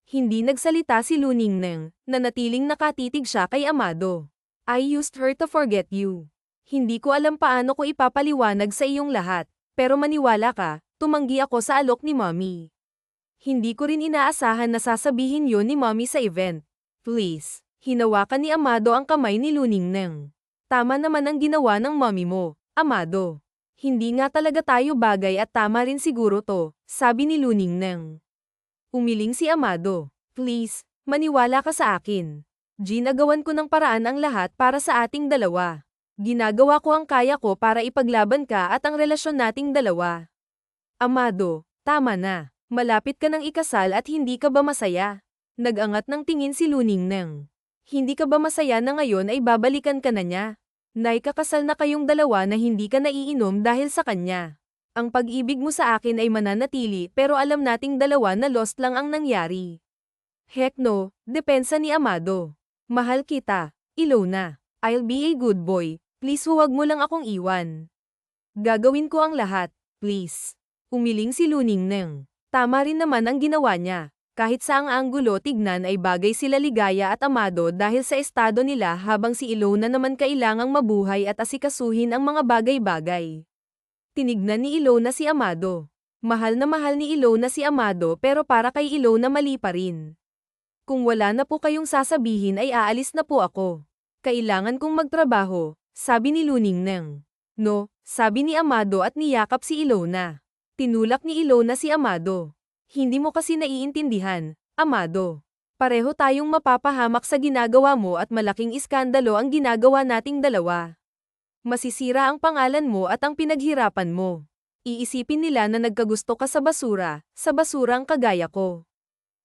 A: Hindi nagsalita si Luningnang, nanatiling nakatitig siya kay Amado. I used her to forget you. Hindi ko alam paano ko ipapaliwanag sa iyong lahat, pero maniwala ka, tumanggi ako sa alok ni Mommy. Hindi ko rin inaasahan na sasabihin yun ni Mommy sa event. Please, hinawakan ni Amado ang kamay ni Luningnang. Tama naman ang ginawa ng Mommy mo, Amado. Hindi nga talaga tayo bagay at tama rin siguro to, sabi ni Luningnang. Umiling si Amado. Please, maniwala ka sa akin. Ginagawan ko ng paraan ang lahat para sa ating dalawa. Ginagawa ko ang kaya ko para ipaglaban ka at ang relasyon nating dalawa. Amado, tama na. Malapit ka ng ikasal at hindi ka ba masaya? Nag-angat ng tingin si Luningneng. Hindi ka ba masaya na ngayon ay babalikan ka na niya? Naikakasal na kayong dalawa na hindi ka naiinom dahil sa kanya. Ang pag-ibig mo sa akin ay mananatili pero alam nating dalawa na lost lang ang nangyari. Heck no, depensa ni Amado. Mahal kita, Ilona. I'll be a good boy, please huwag mo lang akong iwan. Gagawin ko ang lahat, please. Umiling si Luningneng. Tama rin naman ang ginawa niya. Kahit sa ang anggulo tignan ay bagay sila Ligaya at Amado dahil sa estado nila habang si Ilona naman kailangang mabuhay at asikasuhin ang mga bagay-bagay. Tinignan ni Ilona si Amado. Mahal ni Ilona si Amado pero para kay Ilona mali pa rin. Kung wala na po kayong sasabihin ay aalis na po ako. Kailangan kong magtrabaho, sabi ni Luningneng. No, sabi ni Amado at niyakap si Ilona. Tinulak ni Ilona si Amado. Hindi mo kasi naiintindihan, Amado. Pareho tayong mapapahamak sa ginagawa mo at malaking iskandalo ang ginagawa nating dalawa. Masisira ang pangalan mo at ang pinaghirapan mo. Iisipin nila na nagkagusto ka sa basurang kagaya ko.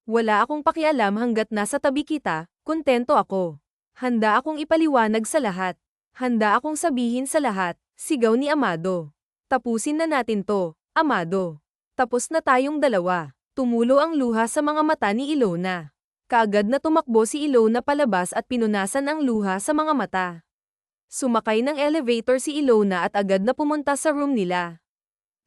A: Wala akong pakialam hanggat nasa tabi kita, kontento ako. Handa akong ipaliwanag sa lahat. Handa akong sabihin sa lahat, sigaw ni Amado. Tapusin na natin to. Amado. Tapos na tayong dalawa. Tumulo ang luha sa mga mata ni Ilona. Kaagad na tumakbo si Ilona palabas at pinunasan ang luha sa mga mata. Sumakay ng elevator si Ilona at agad na pumunta sa room nila.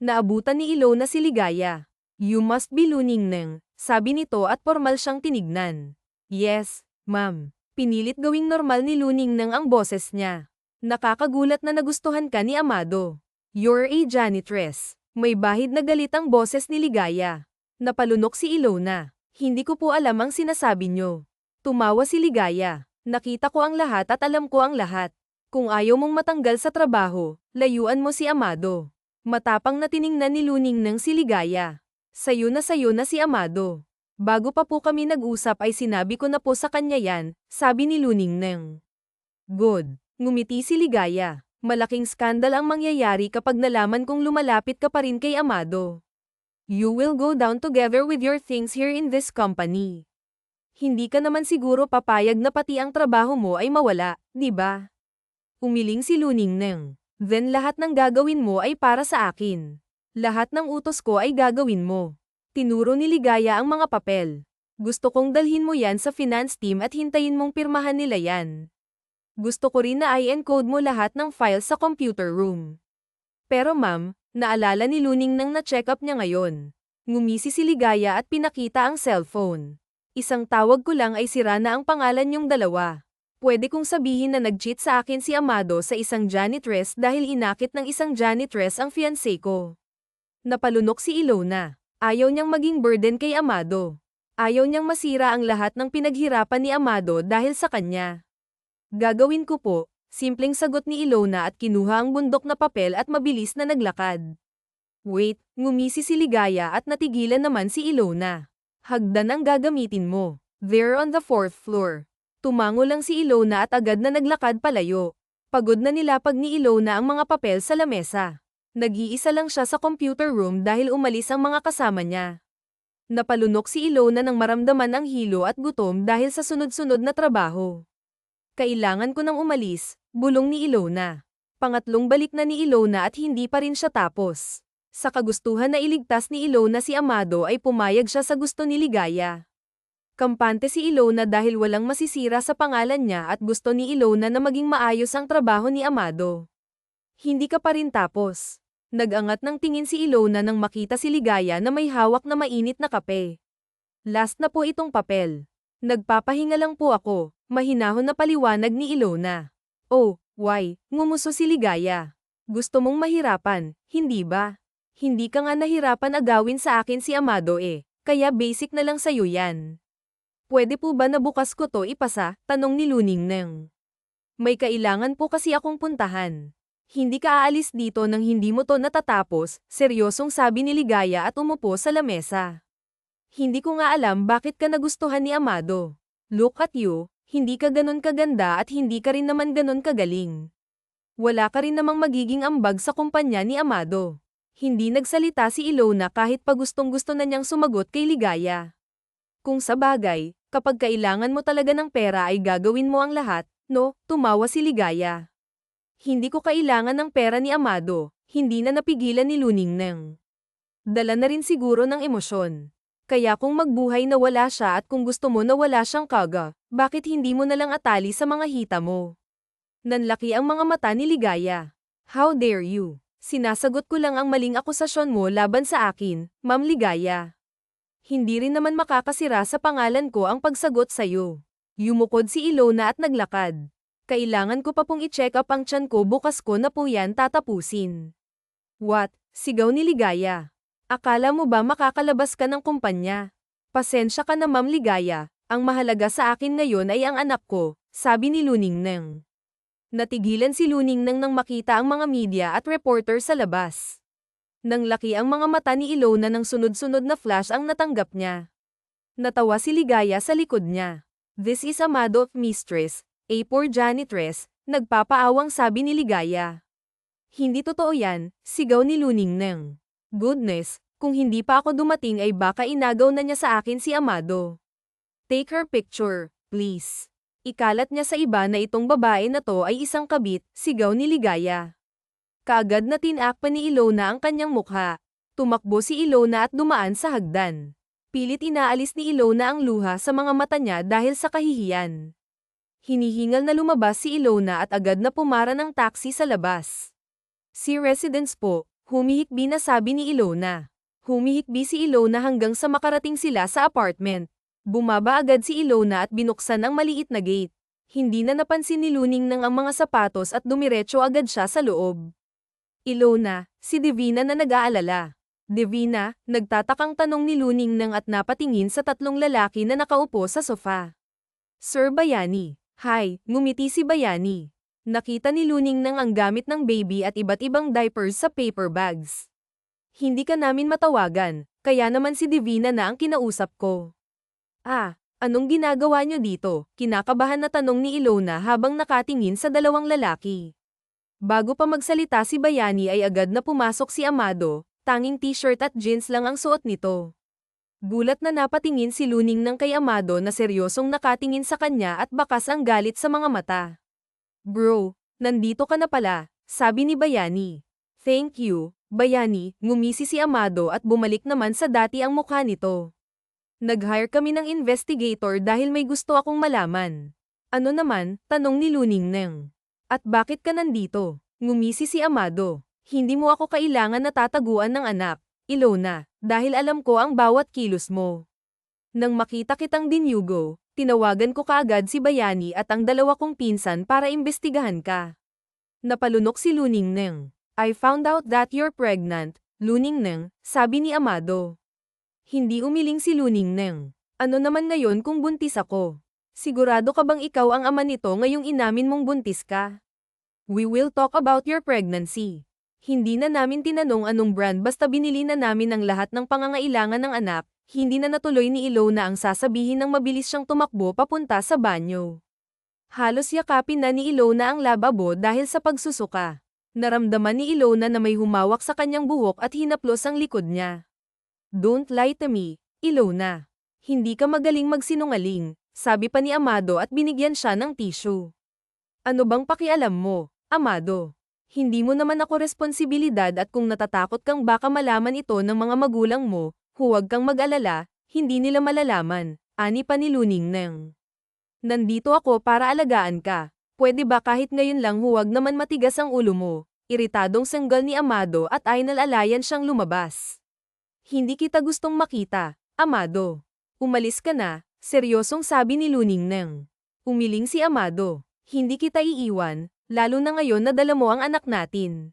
A: Naabutan ni Ilona si Ligaya. You must be Luningneng, sabi nito at formal siyang tinignan. Yes, ma'am. Pinilit gawing normal ni Luningneng ang boses niya. Nakakagulat na nagustuhan ka ni Amado. You're a janitress. May bahid na galit ang boses ni Ligaya. Napalunok si Ilona. Hindi ko po alam ang sinasabi niyo. Tumawa si Ligaya. Nakita ko ang lahat at alam ko ang lahat. Kung ayaw mong matanggal sa trabaho, layuan mo si Amado. Matapang na tiningnan ni Luningneng si Ligaya. Sayo na si Amado. Bago pa po kami nag-usap ay sinabi ko na po sa kanya yan, sabi ni Luningneng. Good. Ngumiti si Ligaya. Malaking skandal ang mangyayari kapag nalaman kong lumalapit ka pa rin kay Amado. You will go down together with your things here in this company. Hindi ka naman siguro papayag na pati ang trabaho mo ay mawala, di ba? Umiling si Luningneng. Then lahat ng gagawin mo ay para sa akin. Lahat ng utos ko ay gagawin mo. Tinuro ni Ligaya ang mga papel. Gusto kong dalhin mo yan sa finance team at hintayin mong pirmahan nila yan. Gusto ko rin na i-encode mo lahat ng files sa computer room. Pero ma'am, naalala ni Luningneng na check up niya ngayon. Ngumisi si Ligaya at pinakita ang cellphone. Isang tawag ko lang ay sira na ang pangalan niyong dalawa. Pwede kong sabihin na nag-cheat sa akin si Amado sa isang janitress dahil inakit ng isang janitress ang fiancé ko. Napalunok si Ilona. Ayaw niyang maging burden kay Amado. Ayaw niyang masira ang lahat ng pinaghirapan ni Amado dahil sa kanya. Gagawin ko po, simpleng sagot ni Ilona at kinuha ang bundok na papel at mabilis na naglakad. Wait, ngumisi si Ligaya at natigilan naman si Ilona. Hagdan ang gagamitin mo. There on the 4th floor. Tumango lang si Ilona at agad na naglakad palayo. Pagod na nilapag ni Ilona ang mga papel sa lamesa. Nag-iisa lang siya sa computer room dahil umalis ang mga kasama niya. Napalunok si Ilona nang maramdaman ang hilo at gutom dahil sa sunod-sunod na trabaho. Kailangan ko nang umalis, bulong ni Ilona. Pangatlong balik na ni Ilona at hindi pa rin siya tapos. Sa kagustuhan na iligtas ni Ilona si Amado ay pumayag siya sa gusto ni Ligaya. Kampante si Ilona dahil walang masisira sa pangalan niya at gusto ni Ilona na maging maayos ang trabaho ni Amado. Hindi ka pa rin tapos. Nag-angat ng tingin si Ilona nang makita si Ligaya na may hawak na mainit na kape. Last na po itong papel. Nagpapahinga lang po ako, mahinahon na paliwanag ni Ilona. Oh, why? Ngumuso si Ligaya. Gusto mong mahirapan, hindi ba? Hindi ka nga nahirapan agawin sa akin si Amado kaya basic na lang sa'yo yan. Pwede po ba na bukas ko to ipasa? Tanong ni Luningneng. May kailangan po kasi akong puntahan. Hindi ka aalis dito nang hindi mo to natatapos, seryosong sabi ni Ligaya at umupo sa lamesa. Hindi ko nga alam bakit ka nagustuhan ni Amado. Look at you, hindi ka ganon kaganda at hindi ka rin naman ganon kagaling. Wala ka rin namang magiging ambag sa kumpanya ni Amado. Hindi nagsalita si Ilona kahit pa gustong-gusto na niyang sumagot kay Ligaya. Kung sa bagay, kapag kailangan mo talaga ng pera ay gagawin mo ang lahat, no? Tumawa si Ligaya. Hindi ko kailangan ng pera ni Amado, hindi na napigilan ni Luningneng. Dala na rin siguro ng emosyon. Kaya kung magbuhay na wala siya at kung gusto mo na wala siyang kaga, bakit hindi mo na lang atali sa mga hita mo? Nanlaki ang mga mata ni Ligaya. How dare you? Sinasagot ko lang ang maling akusasyon mo laban sa akin, Ma'am Ligaya. Hindi rin naman makakasira sa pangalan ko ang pagsagot sa'yo. Yumukod si Ilona at naglakad. Kailangan ko pa pong i-check up ang tiyan ko, bukas ko na po yan tatapusin. What? Sigaw ni Ligaya. Akala mo ba makakalabas ka ng kumpanya? Pasensya ka na Ma'am Ligaya, ang mahalaga sa akin ngayon ay ang anak ko, sabi ni Luningneng. Natigilan si Luningneng nang makita ang mga media at reporter sa labas. Nang laki ang mga mata ni Ilona ng sunod-sunod na flash ang natanggap niya. Natawa si Ligaya sa likod niya. This is Amado, mistress, a poor janitress, nagpapaawang sabi ni Ligaya. Hindi totoo yan, sigaw ni Luningneng. Goodness, kung hindi pa ako dumating ay baka inagaw na niya sa akin si Amado. Take her picture, please. Ikalat niya sa iba na itong babae na to ay isang kabit, sigaw ni Ligaya. Kaagad na tinakpan ni Ilona ang kanyang mukha. Tumakbo si Ilona at dumaan sa hagdan. Pilit inaalis ni Ilona ang luha sa mga mata niya dahil sa kahihiyan. Hinihingal na lumabas si Ilona at agad na pumara ng taxi sa labas. Si residence po, humihikbi na sabi ni Ilona. Humihikbi si Ilona hanggang sa makarating sila sa apartment. Bumaba agad si Ilona at binuksan ang maliit na gate. Hindi na napansin ni Luningneng ang mga sapatos at dumiretso agad siya sa loob. Ilona, si Divina na nag-aalala. Divina, nagtatakang tanong ni Luningneng at napatingin sa tatlong lalaki na nakaupo sa sofa. Sir Bayani. Hi, ngumiti si Bayani. Nakita ni Luningneng ang gamit ng baby at iba't ibang diapers sa paper bags. Hindi ka namin matawagan, kaya naman si Divina na ang kinausap ko. Ah, anong ginagawa niyo dito? Kinakabahan na tanong ni Ilona habang nakatingin sa dalawang lalaki. Bago pa magsalita si Bayani ay agad na pumasok si Amado, tanging t-shirt at jeans lang ang suot nito. Gulat na napatingin si Luningneng kay Amado na seryosong nakatingin sa kanya at bakas ang galit sa mga mata. Bro, nandito ka na pala, sabi ni Bayani. Thank you, Bayani, ngumisi si Amado at bumalik naman sa dati ang mukha nito. Nag-hire kami ng investigator dahil may gusto akong malaman. Ano naman? Tanong ni Luningneng. At bakit ka nandito? Ngumisi si Amado. Hindi mo ako kailangan na tataguan ng anak, Ilona, dahil alam ko ang bawat kilos mo. Nang makita kitang dinyugo, tinawagan ko kaagad si Bayani at ang dalawa kong pinsan para imbestigahan ka. Napalunok si Luningneng. I found out that you're pregnant, Luningneng, sabi ni Amado. Hindi umiling si Luningneng. Ano naman ngayon kung buntis ako? Sigurado ka bang ikaw ang ama nito ngayong inamin mong buntis ka? We will talk about your pregnancy. Hindi na namin tinanong anong brand basta binili na namin ang lahat ng pangangailangan ng anak, hindi na natuloy ni Ilona ang sasabihin ng mabilis siyang tumakbo papunta sa banyo. Halos yakapin na ni Ilona ang lababo dahil sa pagsusuka. Naramdaman ni Ilona na may humawak sa kanyang buhok at hinaplos ang likod niya. Don't lie to me, Ilona. Hindi ka magaling magsinungaling, sabi pa ni Amado at binigyan siya ng tissue. Ano bang pakialam mo, Amado? Hindi mo naman ako responsibilidad at kung natatakot kang baka malaman ito ng mga magulang mo, huwag kang mag-alala, hindi nila malalaman, ani pa ni Luningneng. Nandito ako para alagaan ka, pwede ba kahit ngayon lang huwag naman matigas ang ulo mo, iritadong sanggal ni Amado at ay nalalayan siyang lumabas. Hindi kita gustong makita, Amado. Umalis ka na, seryosong sabi ni Luningneng. Umiling si Amado. Hindi kita iiwan, lalo na ngayon na dala mo ang anak natin.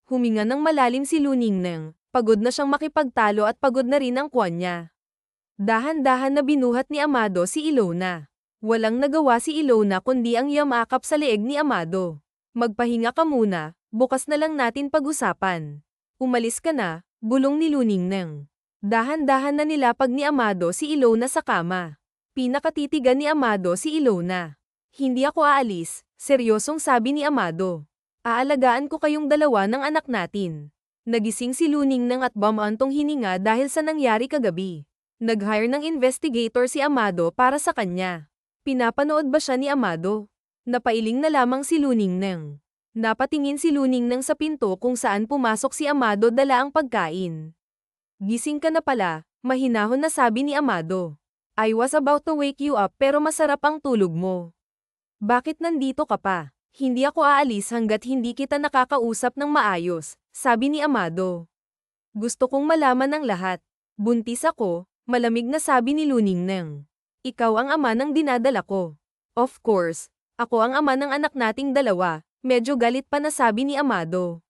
A: Huminga ng malalim si Luningneng, pagod na siyang makipagtalo at pagod na rin ang kwan niya. Dahan-dahan na binuhat ni Amado si Ilona. Walang nagawa si Ilona kundi ang yamakap sa leeg ni Amado. Magpahinga ka muna, bukas na lang natin pag-usapan. Umalis ka na, bulong ni Luningneng. Dahan-dahan na nilapag ni Amado si Ilona sa kama. Pinakatitigan ni Amado si Ilona. Hindi ako aalis, seryosong sabi ni Amado. Aalagaan ko kayong dalawa ng anak natin. Nagising si Luningnang at bumantong hininga dahil sa nangyari kagabi. Nag-hire ng investigator si Amado para sa kanya. Pinapanood ba siya ni Amado? Napailing na lamang si Luningnang. Napatingin si Luningnang sa pinto kung saan pumasok si Amado dala ang pagkain. Gising ka na pala, mahinahon na sabi ni Amado. I was about to wake you up pero masarap ang tulog mo. Bakit nandito ka pa? Hindi ako aalis hanggat hindi kita nakakausap ng maayos, sabi ni Amado. Gusto kong malaman ang lahat. Buntis ako, malamig na sabi ni Luningnang. Ikaw ang ama ng dinadala ko. Of course, ako ang ama ng anak nating dalawa, medyo galit pa na sabi ni Amado.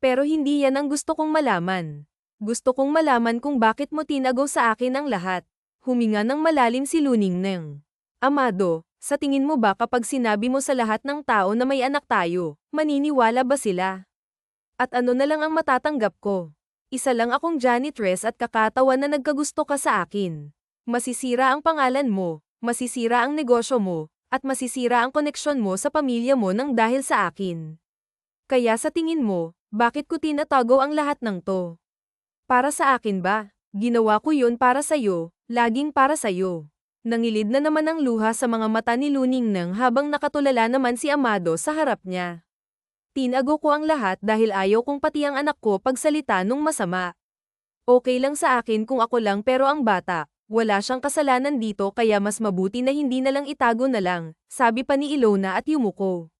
A: Pero hindi yan ang gusto kong malaman. Gusto kong malaman kung bakit mo tinagaw sa akin ang lahat. Huminga ng malalim si Luningnang. Amado, sa tingin mo ba kapag sinabi mo sa lahat ng tao na may anak tayo, maniniwala ba sila? At ano na lang ang matatanggap ko? Isa lang akong janitress at kakatawan na nagkagusto ka sa akin. Masisira ang pangalan mo, masisira ang negosyo mo, at masisira ang koneksyon mo sa pamilya mo nang dahil sa akin. Kaya sa tingin mo, bakit ko tinatago ang lahat ng to? Para sa akin ba? Ginawa ko yun para sa'yo, laging para sa'yo. Nangilid na naman ang luha sa mga mata ni Luningnang habang nakatulala naman si Amado sa harap niya. Tinago ko ang lahat dahil ayaw kong pati ang anak ko pagsalita nung masama. Okay lang sa akin kung ako lang pero ang bata, wala siyang kasalanan dito kaya mas mabuti na hindi na lang itago na lang, sabi pa ni Ilona at yumuko.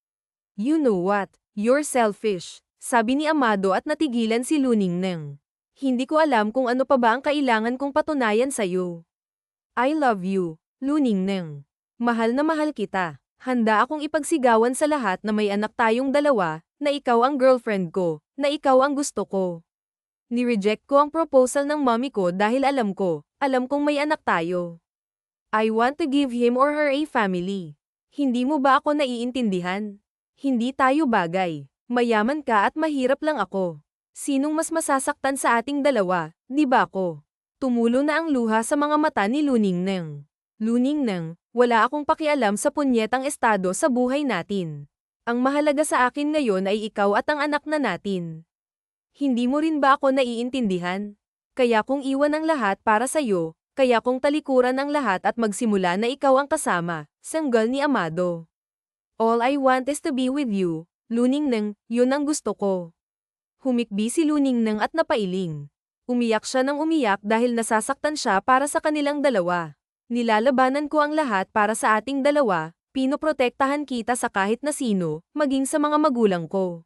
A: You know what? You're selfish, sabi ni Amado at natigilan si Luningnang. Hindi ko alam kung ano pa ba ang kailangan kong patunayan sa'yo. I love you, Luningnang. Mahal na mahal kita. Handa akong ipagsigawan sa lahat na may anak tayong dalawa, na ikaw ang girlfriend ko, na ikaw ang gusto ko. Ni-reject ko ang proposal ng mommy ko dahil alam kong may anak tayo. I want to give him or her a family. Hindi mo ba ako naiintindihan? Hindi tayo bagay. Mayaman ka at mahirap lang ako. Sinong mas masasaktan sa ating dalawa, di ba ako? Tumulo na ang luha sa mga mata ni Luningnang. Luningnang, wala akong pakialam sa punyetang estado sa buhay natin. Ang mahalaga sa akin ngayon ay ikaw at ang anak na natin. Hindi mo rin ba ako naiintindihan? Kaya kong iwan ang lahat para sa'yo, kaya kong talikuran ang lahat at magsimula na ikaw ang kasama, sanggal ni Amado. All I want is to be with you, Luningnang, yun ang gusto ko. Humikbi si Luningnang at napailing. Umiyak siya ng umiyak dahil nasasaktan siya para sa kanilang dalawa. Nilalabanan ko ang lahat para sa ating dalawa, pinoprotektahan kita sa kahit na sino, maging sa mga magulang ko.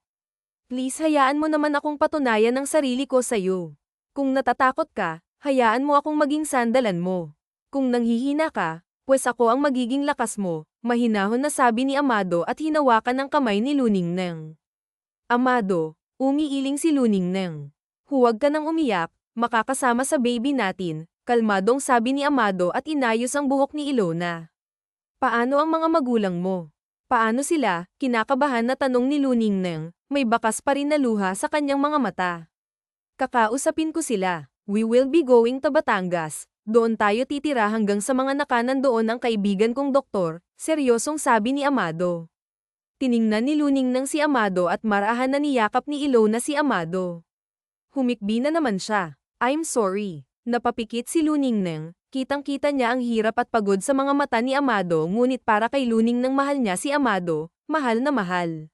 A: Please hayaan mo naman akong patunayan ang sarili ko sa'yo. Kung natatakot ka, hayaan mo akong maging sandalan mo. Kung nanghihina ka, pues ako ang magiging lakas mo, mahinahon na sabi ni Amado at hinawakan ang kamay ni Luningnang. Amado, umiiling si Luningnang. Huwag ka nang umiyak, makakasama sa baby natin, kalmadong sabi ni Amado at inayos ang buhok ni Ilona. Paano ang mga magulang mo? Paano sila? Kinakabahan na tanong ni Luningnang, may bakas pa rin na luha sa kanyang mga mata. Kakausapin ko sila. We will be going to Batangas. Doon tayo titira hanggang sa mga nakanandoon ang kaibigan kong doktor, seryosong sabi ni Amado. Tiningnan ni Luningnang si Amado at marahan na niyakap ni Ilona si Amado. Humikbi na naman siya. I'm sorry. Napapikit si Luningnang, kitang-kita niya ang hirap at pagod sa mga mata ni Amado ngunit para kay Luningnang mahal niya si Amado, mahal na mahal.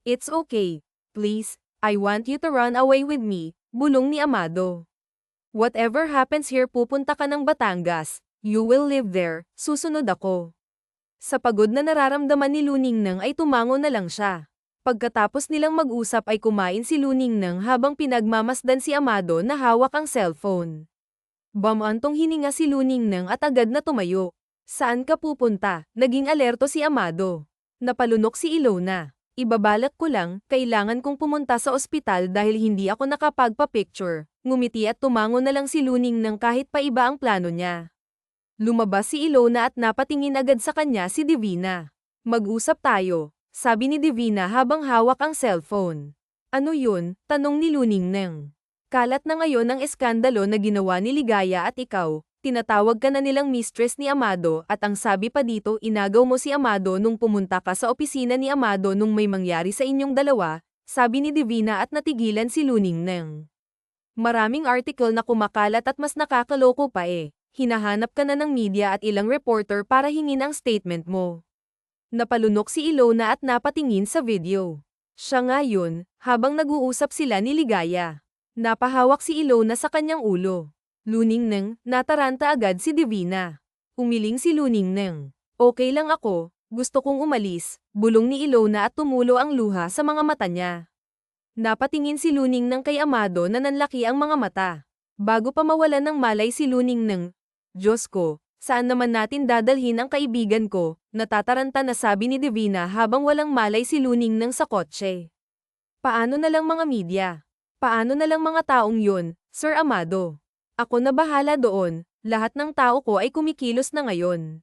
A: It's okay. Please, I want you to run away with me, bulong ni Amado. Whatever happens here pupunta ka ng Batangas, you will live there, susunod ako. Sa pagod na nararamdaman ni Luningnang ay tumango na lang siya. Pagkatapos nilang mag-usap ay kumain si Luningnang habang pinagmamasdan si Amado na hawak ang cellphone. Bumantong hininga si Luningnang at agad na tumayo. Saan ka pupunta? Naging alerto si Amado. Napalunok si Ilona. Ibabalak ko lang, kailangan kong pumunta sa ospital dahil hindi ako nakapagpa-picture. Ngumiti at tumango na lang si Luningnang kahit pa iba ang plano niya. Lumabas si Ilona at napatingin agad sa kanya si Divina. Mag-usap tayo, sabi ni Divina habang hawak ang cellphone. Ano yun? Tanong ni Luningnang. Kalat na ngayon ang eskandalo na ginawa ni Ligaya at ikaw, tinatawag ka na nilang mistress ni Amado at ang sabi pa dito inagaw mo si Amado nung pumunta ka sa opisina ni Amado nung may mangyari sa inyong dalawa, sabi ni Divina at natigilan si Luningneng. Maraming article na kumakalat at mas nakakaloko pa eh. Hinahanap ka na ng media at ilang reporter para hingin ang statement mo. Napalunok si Ilona at napatingin sa video. Siya nga yun, habang nag-uusap sila ni Ligaya. Napahawak si Ilona sa kanyang ulo. Luningneng, nataranta agad si Divina. Umiling si Luningneng. Okay lang ako, gusto kong umalis, bulong ni Ilona at tumulo ang luha sa mga mata niya. Napatingin si Luningneng kay Amado na nanlaki ang mga mata. Bago pa mawalan ng malay si Luningneng, Diyos ko, saan naman natin dadalhin ang kaibigan ko, natataranta na sabi ni Divina habang walang malay si Luningneng sa kotse. Paano na lang mga media? Paano na lang mga taong yun, Sir Amado? Ako na bahala doon, lahat ng tao ko ay kumikilos na ngayon.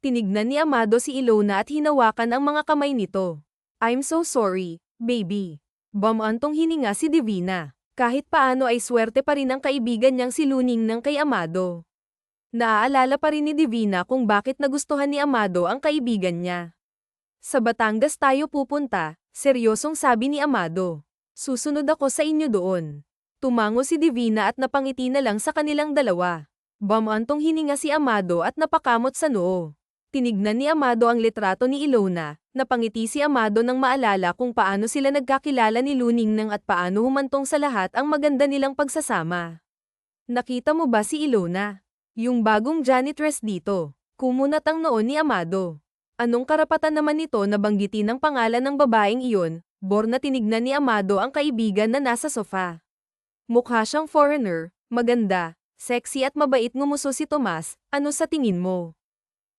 A: Tinignan ni Amado si Ilona at hinawakan ang mga kamay nito. I'm so sorry, baby. Bamantong hininga si Divina. Kahit paano ay swerte pa rin ang kaibigan niyang si Luningneng kay Amado. Naaalala pa rin ni Divina kung bakit nagustuhan ni Amado ang kaibigan niya. Sa Batangas tayo pupunta, seryosong sabi ni Amado. Susunod ako sa inyo doon. Tumango si Divina at napangiti na lang sa kanilang dalawa. Bamantong hininga si Amado at napakamot sa noo. Tinignan ni Amado ang litrato ni Ilona, napangiti si Amado nang maalala kung paano sila nagkakilala ni Luningneng at paano humantong sa lahat ang maganda nilang pagsasama. Nakita mo ba si Ilona? Yung bagong janitress dito. Kumunat ang noo ni Amado. Anong karapatan naman nito na banggitin ang pangalan ng babaeng iyon? Bor na tinignan ni Amado ang kaibigan na nasa sofa. Mukha siyang foreigner, maganda, sexy at mabait, ngumuso si Tomas. Ano sa tingin mo?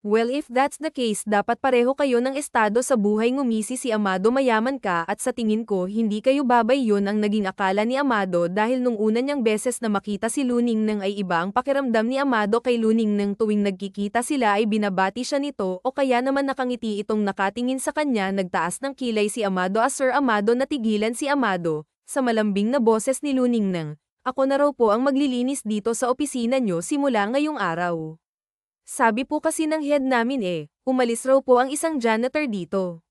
A: Well, if that's the case, dapat pareho kayo ng estado sa buhay, ngumisi si Amado. Mayaman ka at sa tingin ko hindi kayo babay. Yun ang naging akala ni Amado dahil nung una niyang beses na makita si Luningneng ay iba ang pakiramdam ni Amado kay Luningneng. Tuwing nagkikita sila ay binabati siya nito o kaya naman nakangiti itong nakatingin sa kanya. Nagtaas ng kilay si Amado. Sir Amado, natigilan si Amado sa malambing na boses ni Luningneng. Ako na raw po ang maglilinis dito sa opisina niyo simula ngayong araw. Sabi po kasi ng head namin umalis raw po ang isang janitor dito.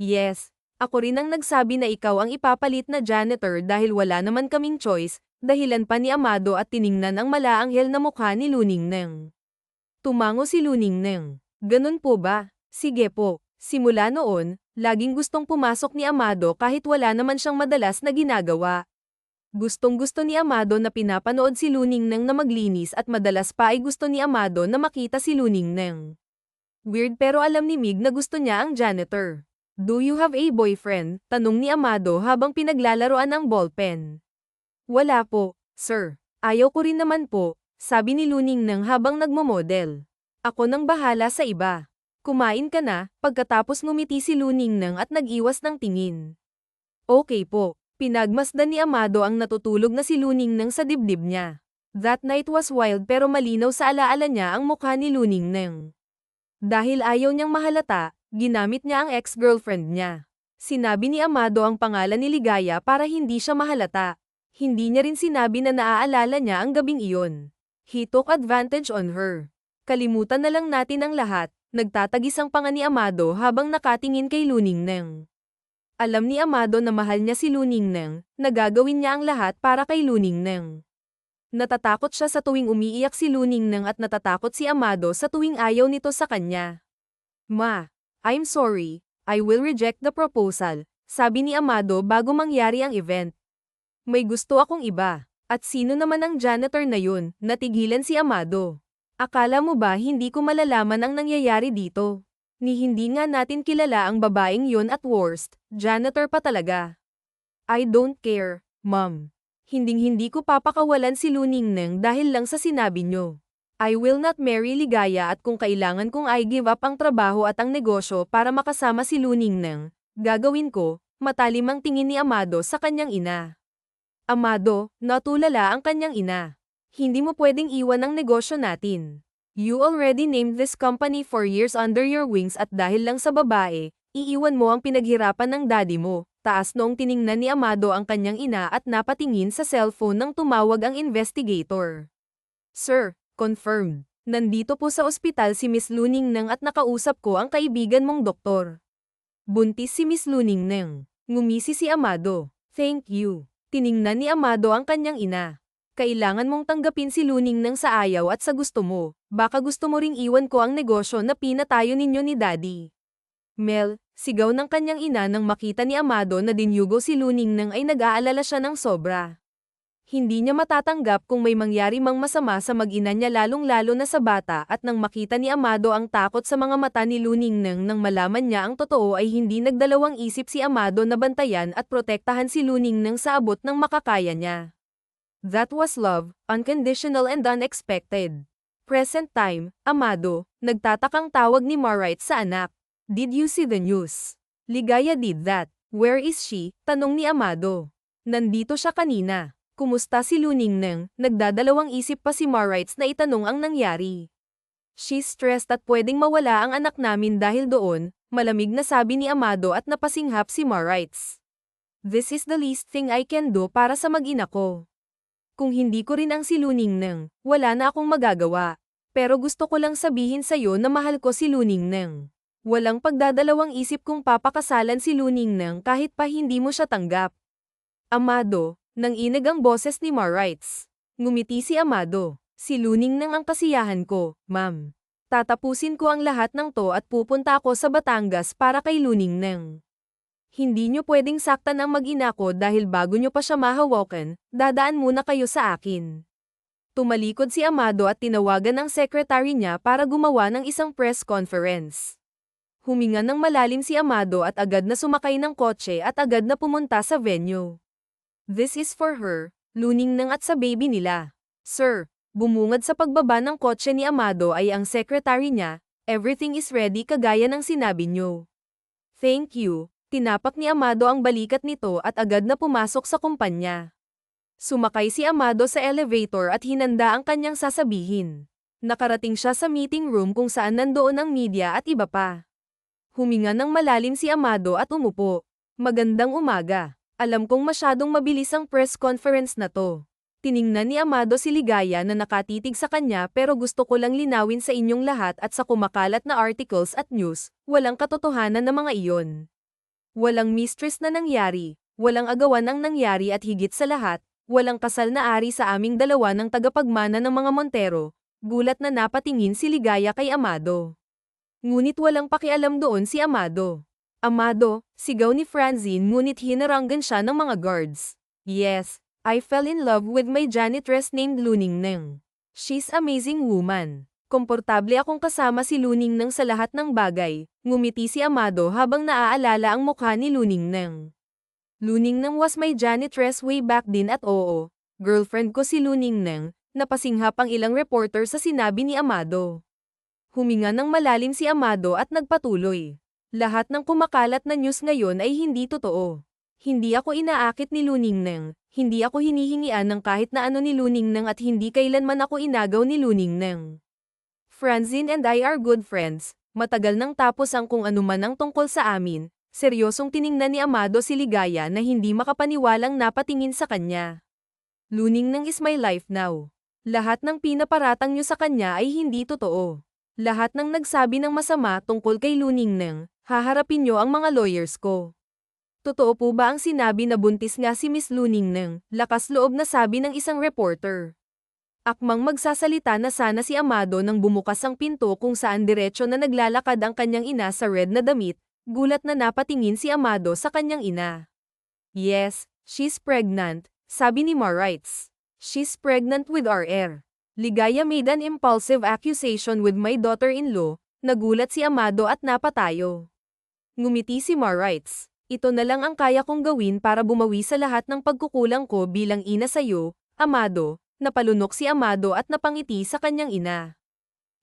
A: Yes, ako rin ang nagsabi na ikaw ang ipapalit na janitor dahil wala naman kaming choice, dahilan pa ni Amado at tiningnan ang malaanghel na mukha ni Luningneng. Tumango si Luningneng. Ganun po ba? Sige po. Simula noon, laging gustong pumasok ni Amado kahit wala naman siyang madalas na ginagawa. Gustong-gusto ni Amado na pinapanood si Luningneng na maglinis at madalas pa ay gusto ni Amado na makita si Luningneng. Weird pero alam ni Mig na gusto niya ang janitor. Do you have a boyfriend? Tanong ni Amado habang pinaglalaroan ang ballpen. Wala po, sir. Ayaw ko rin naman po, sabi ni Luningneng habang nagmomodel. Ako nang bahala sa iba. Kumain ka na, pagkatapos ngumiti si Luningneng at nag-iwas ng tingin. Okay po. Pinagmasdan ni Amado ang natutulog na si Luningneng sa dibdib niya. That night was wild pero malinaw sa alaala niya ang mukha ni Luningneng. Dahil ayaw niyang mahalata, ginamit niya ang ex-girlfriend niya. Sinabi ni Amado ang pangalan ni Ligaya para hindi siya mahalata. Hindi niya rin sinabi na naaalala niya ang gabing iyon. He took advantage on her. Kalimutan na lang natin ang lahat, nagtatagis ang panga ni Amado habang nakatingin kay Luningneng. Alam ni Amado na mahal niya si Luningneng, na gagawin niya ang lahat para kay Luningneng. Natatakot siya sa tuwing umiiyak si Luningneng at natatakot si Amado sa tuwing ayaw nito sa kanya. Ma, I'm sorry, I will reject the proposal, sabi ni Amado bago mangyari ang event. May gusto akong iba. At sino naman ang janitor na yun? Natigilan si Amado. Akala mo ba hindi ko malalaman ang nangyayari dito? Ni hindi nga natin kilala ang babaeng yun at worst, janitor pa talaga. I don't care, ma'am. Hinding-hindi ko papakawalan si Luningneng dahil lang sa sinabi nyo. I will not marry Ligaya at kung kailangan kong I give up ang trabaho at ang negosyo para makasama si Luningneng, gagawin ko, matalim ang tingin ni Amado sa kanyang ina. Amado, natulala ang kanyang ina. Hindi mo pwedeng iwan ang negosyo natin. You already named this company for years under your wings at dahil lang sa babae, iiwan mo ang pinaghirapan ng daddy mo. Taas noong tiningnan ni Amado ang kanyang ina at napatingin sa cellphone nang tumawag ang investigator. Sir, confirmed. Nandito po sa ospital si Miss Luningneng at nakausap ko ang kaibigan mong doktor. Buntis si Miss Luningneng. Ngumisi si Amado. Thank you. Tiningnan ni Amado ang kanyang ina. Kailangan mong tanggapin si Luningnang sa ayaw at sa gusto mo. Baka gusto mo ring iwan ko ang negosyo na pinatayo ninyo ni Daddy. Mel, sigaw ng kanyang ina nang makita ni Amado na dinyugo si Luningnang ay nag-aalala siya ng sobra. Hindi niya matatanggap kung may mangyari mang masama sa mag-ina niya lalong-lalo na sa bata at nang makita ni Amado ang takot sa mga mata ni Luningnang nang malaman niya ang totoo ay hindi nagdalawang isip si Amado na bantayan at protektahan si Luningnang sa abot ng makakaya niya. That was love, unconditional and unexpected. Present time, Amado, nagtatakang tawag ni Marites sa anak. Did you see the news? Ligaya did that. Where is she? Tanong ni Amado. Nandito siya kanina. Kumusta si Luningnang? Nagdadalawang isip pa si Marites na itanong ang nangyari. She's stressed at pwedeng mawala ang anak namin dahil doon, malamig na sabi ni Amado at napasinghap si Marites. This is the least thing I can do para sa mag-ina ko. Kung hindi ko rin ang si Luningnang, wala na akong magagawa. Pero gusto ko lang sabihin sa'yo na mahal ko si Luningnang. Walang pagdadalawang isip kung papakasalan si Luningnang kahit pa hindi mo siya tanggap. Amado, nang inig ang boses ni Marites. Ngumiti si Amado. Si Luningnang ang kasiyahan ko, ma'am. Tatapusin ko ang lahat ng to at pupunta ako sa Batangas para kay Luningnang. Hindi nyo pwedeng saktan ang mag-ina ko dahil bago nyo pa siya mahawakan, dadaan muna kayo sa akin. Tumalikod si Amado at tinawagan ang secretary niya para gumawa ng isang press conference. Huminga ng malalim si Amado at agad na sumakay ng kotse at agad na pumunta sa venue. This is for her, Luningnang at sa baby nila. Sir, bumungad sa pagbaba ng kotse ni Amado ay ang secretary niya, everything is ready kagaya ng sinabi nyo. Thank you, tinapak ni Amado ang balikat nito at agad na pumasok sa kumpanya. Sumakay si Amado sa elevator at hinanda ang kanyang sasabihin. Nakarating siya sa meeting room kung saan nandoon ang media at iba pa. Huminga ng malalim si Amado at umupo. Magandang umaga. Alam kong masyadong mabilis ang press conference na to. Tiningnan ni Amado si Ligaya na nakatitig sa kanya pero gusto ko lang linawin sa inyong lahat at sa kumakalat na articles at news, walang katotohanan na mga iyon. Walang mistress na nangyari, walang agawan ang nangyari at higit sa lahat, walang kasal na ari sa aming dalawa ng tagapagmana ng mga Montero. Gulat na napatingin si Ligaya kay Amado. Ngunit walang pakialam doon si Amado. Amado, sigaw ni Francine ngunit hinaranggan siya ng mga guards. Yes, I fell in love with my janitress named Luningnang. She's amazing woman. Komportable akong kasama si Luningnang sa lahat ng bagay. Ngumiti si Amado habang naaalala ang mukha ni Luningnang. Luningnang was my janitress way back din at oo, girlfriend ko si Luningnang. Napasinghap ang ilang reporter sa sinabi ni Amado. Huminga ng malalim si Amado at nagpatuloy. Lahat ng kumakalat na news ngayon ay hindi totoo. Hindi ako inaakit ni Luningnang, hindi ako hinihingian ng kahit na ano ni Luningnang at hindi kailanman ako inagaw ni Luningnang. Francine and I are good friends, matagal nang tapos ang kung anuman ang tungkol sa amin. Seryosong tiningnan ni Amado si Ligaya na hindi makapaniwalang napatingin sa kanya. Luningnang is my life now. Lahat ng pinaparatang nyo sa kanya ay hindi totoo. Lahat ng nagsabi ng masama tungkol kay Luningnang, haharapin nyo ang mga lawyers ko. Totoo po ba ang sinabi na buntis nga si Miss Luningnang? Lakas loob na sabi ng isang reporter. Akmang magsasalita na sana si Amado nang bumukas ang pinto kung saan diretsyo na naglalakad ang kanyang ina sa red na damit, gulat na napatingin si Amado sa kanyang ina. Yes, she's pregnant, sabi ni Marites. She's pregnant with our heir. Ligaya made an impulsive accusation with my daughter-in-law, nagulat si Amado at napatayo. Ngumiti si Marites. Ito na lang ang kaya kong gawin para bumawi sa lahat ng pagkukulang ko bilang ina sa'yo, Amado. Napalunok si Amado at napangiti sa kanyang ina.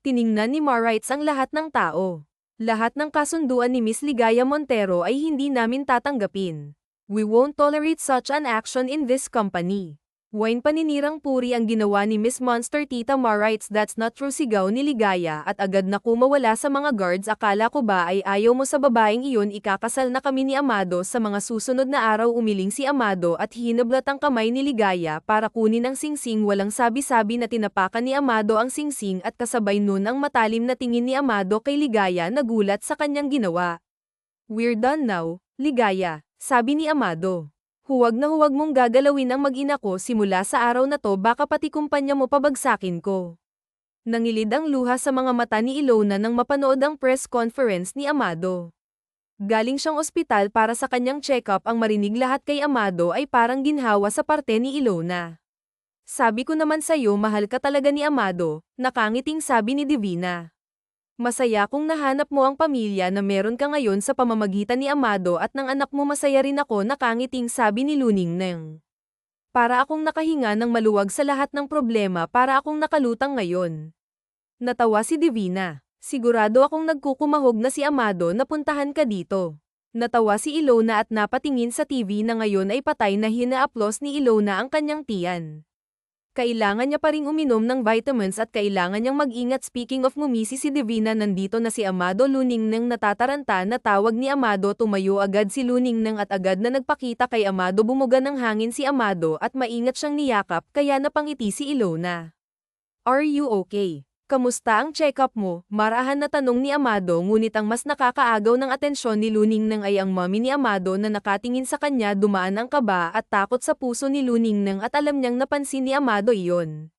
A: Tiningnan ni Marites ang lahat ng tao. Lahat ng kasunduan ni Miss Ligaya Montero ay hindi namin tatanggapin. We won't tolerate such an action in this company. Wine paninirang puri ang ginawa ni Miss Monster Tita Marites. That's not true, sigaw ni Ligaya at agad na kumawala sa mga guards. Akala ko ba ay ayaw mo sa babaeng iyon? Ikakasal na kami ni Amado. Sa mga susunod na araw umiling si Amado at hinablat ang kamay ni Ligaya para kunin ang singsing. Walang sabi-sabi na tinapakan ni Amado ang singsing at kasabay nun ang matalim na tingin ni Amado kay Ligaya. Nagulat sa kanyang ginawa. We're done now, Ligaya, Sabi ni Amado. Huwag na huwag mong gagalawin ang mag-ina ko simula sa araw na to baka pati kumpanya mo pabagsakin ko. Nangilid ang luha sa mga mata ni Ilona nang mapanood ang press conference ni Amado. Galing siyang ospital para sa kanyang check-up ang marinig lahat kay Amado ay parang ginhawa sa parte ni Ilona. Sabi ko naman sa'yo mahal ka talaga ni Amado, nakangiting sabi ni Divina. Masaya kung nahanap mo ang pamilya na meron ka ngayon sa pamamagitan ni Amado at ng anak mo masaya rin ako nakangiting sabi ni Luningneng. Para akong nakahinga ng maluwag sa lahat ng problema para akong nakalutang ngayon. Natawa si Divina. Sigurado akong nagkukumahog na si Amado na puntahan ka dito. Natawa si Ilona at napatingin sa TV na ngayon ay patay na hina-aplos ni Ilona ang kanyang tiyan. Kailangan niya pa ring uminom ng vitamins at kailangan niyang mag-ingat. Speaking of ngumisi si Divina, nandito na si Amado. Luningneng natataranta na tawag ni Amado. Tumayo agad si Luningneng at agad na nagpakita kay Amado. Bumuga ng hangin si Amado at maingat siyang niyakap kaya napangiti si Ilona. Are you okay? Kamusta ang check-up mo? Marahan na tanong ni Amado, ngunit ang mas nakakaagaw ng atensyon ni Luningneng ay ang mommy ni Amado na nakatingin sa kanya. Dumaan ang kaba at takot sa puso ni Luningneng at alam niyang napansin ni Amado iyon.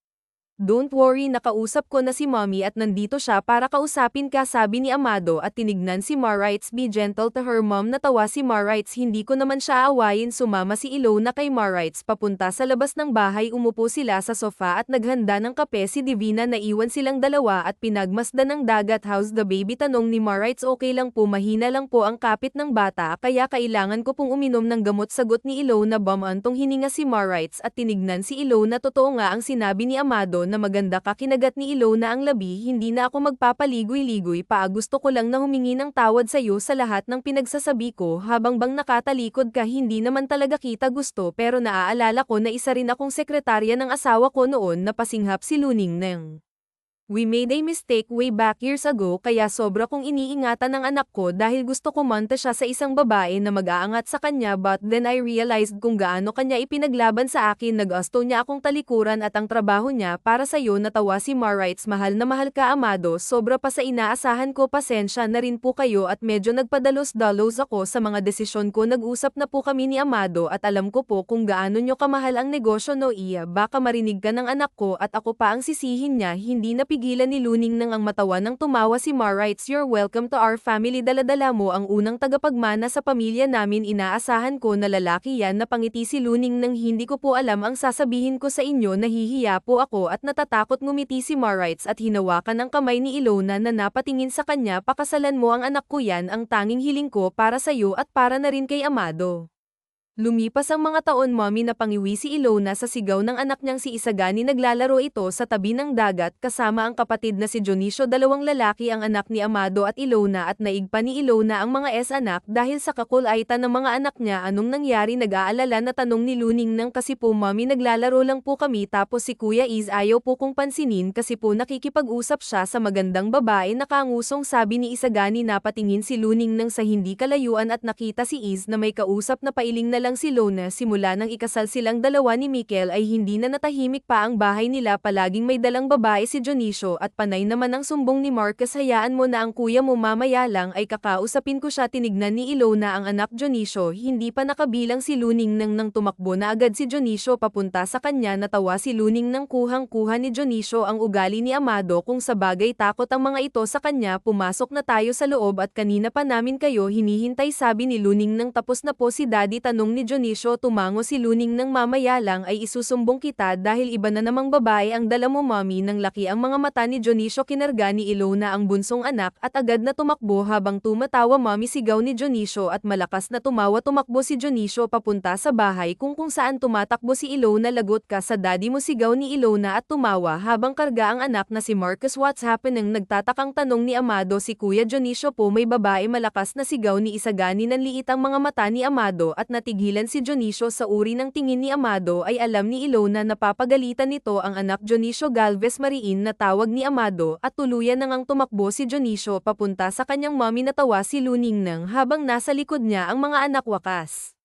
A: Don't worry, nakausap ko na si mommy at nandito siya para kausapin ka sabi ni Amado at tinignan si Marites. Be gentle to her mom. Natawa si Marites. Hindi ko naman siya aawayin. Sumama si Ilona kay Marites papunta sa labas ng bahay. Umupo sila sa sofa at naghanda ng kape. Si Divina naiwan silang dalawa at pinagmasdan ng dagat. How's the baby? Tanong ni Marites. Okay lang po, mahina lang po ang kapit ng bata kaya kailangan ko pong uminom ng gamot sagot ni Ilona. Bumantong hininga si Marites at tinignan si Ilona. Totoo nga ang sinabi ni Amado na maganda ka. Kinagat ni Ilona ang labi. Hindi na ako magpapaligoy-ligoy pa. Gusto ko lang na humingi ng tawad sa'yo sa lahat ng pinagsasabi ko habang bang nakatalikod ka. Hindi naman talaga kita gusto pero naaalala ko na isa rin akong sekretarya ng asawa ko noon na pasinghap si Luningneng. We made a mistake way back years ago kaya sobra kong iniingatan ng anak ko dahil gusto ko manta siya sa isang babae na mag-aangat sa kanya but then I realized kung gaano kanya ipinaglaban sa akin. Nag-gusto niya akong talikuran at ang trabaho niya para sa'yo. Natawa si Marites. Mahal na mahal ka Amado, sobra pa sa inaasahan ko. Pasensya na rin po kayo at medyo nagpadalos-dalos ako sa mga desisyon ko. Nag-usap na po kami ni Amado at alam ko po kung gaano nyo kamahal ang negosyo no iya. Baka marinig ka ng anak ko at ako pa ang sisihin niya. Hindi napigilan ni Luningneng ang matawa nang tumawa si Marites. You're welcome to our family. Daladala mo ang unang tagapagmana sa pamilya namin. Inaasahan ko na lalaki yan. Napangiti si Luningneng. Hindi ko po alam ang sasabihin ko sa inyo. Nahihiya po ako at natatakot. Ngumiti si Marites at hinawakan ang kamay ni Ilona na napatingin sa kanya. Pakasalan mo ang anak ko yan. Ang tanging hiling ko para sa'yo at para na rin kay Amado. Lumipas ang mga taon. Mommy, napangiwi si Ilona sa sigaw ng anak niyang si Isagani. Naglalaro ito sa tabi ng dagat kasama ang kapatid na si Dionisio. Dalawang lalaki ang anak ni Amado at Ilona at naigpa ni Ilona ang mga anak dahil sa kakulaitan ng mga anak niya. Anong nangyari? Nag-aalala na tanong ni Luningneng. Kasi po mommy, naglalaro lang po kami tapos si Kuya Is ayaw po kong pansinin kasi po nakikipag-usap siya sa magandang babae. Nakangusong sabi ni Isagani. Napatingin si Luningneng sa hindi kalayuan at nakita si Is na may kausap na pailing na lang si Lona. Simula nang ikasal silang dalawa ni Mikel ay hindi na natahimik pa ang bahay nila. Palaging may dalang babae si Dionisio at panay naman ang sumbong ni Marcus. Hayaan mo na ang kuya mo, mamaya lang ay kakausapin ko siya. Tinignan ni Ilona ang anak Dionisio. Hindi pa nakabilang si Luningneng nang tumakbo na agad si Dionisio papunta sa kanya. Natawa si Luningneng. Kuhang-kuha ni Dionisio ang ugali ni Amado. Kung sa bagay takot ang mga ito sa kanya. Pumasok na tayo sa loob at kanina pa namin kayo hinihintay sabi ni Luningneng. Tapos na po si Daddy? Tanong ni Dionisio. Tumango si Luningneng. Mamaya lang ay isusumbong kita dahil iba na namang babae ang dala mo mommy. Nang laki ang mga mata ni Dionisio, kinarga ni Ilona ang bunsong anak at agad na tumakbo habang tumatawa. Mommy, sigaw ni Dionisio at malakas na tumawa. Tumakbo si Dionisio papunta sa bahay kung saan tumatakbo si Ilona. Lagot ka sa daddy mo, sigaw ni Ilona at tumawa habang karga ang anak na si Marcus. What's happening? Nagtatakang tanong ni Amado. Si Kuya Dionisio po, may babae. Malakas na sigaw ni Isagani. Nanliit ang mga mata ni Amado at natigilan si Dionisio sa uri ng tingin ni Amado. Ay alam ni Ilona na papagalitan nito ang anak. Dionisio Galvez Mariin na tawag ni Amado at tuluyan na ngang tumakbo si Dionisio papunta sa kanyang mommy. Natawa si Luningneng habang nasa likod niya ang mga anak. Wakas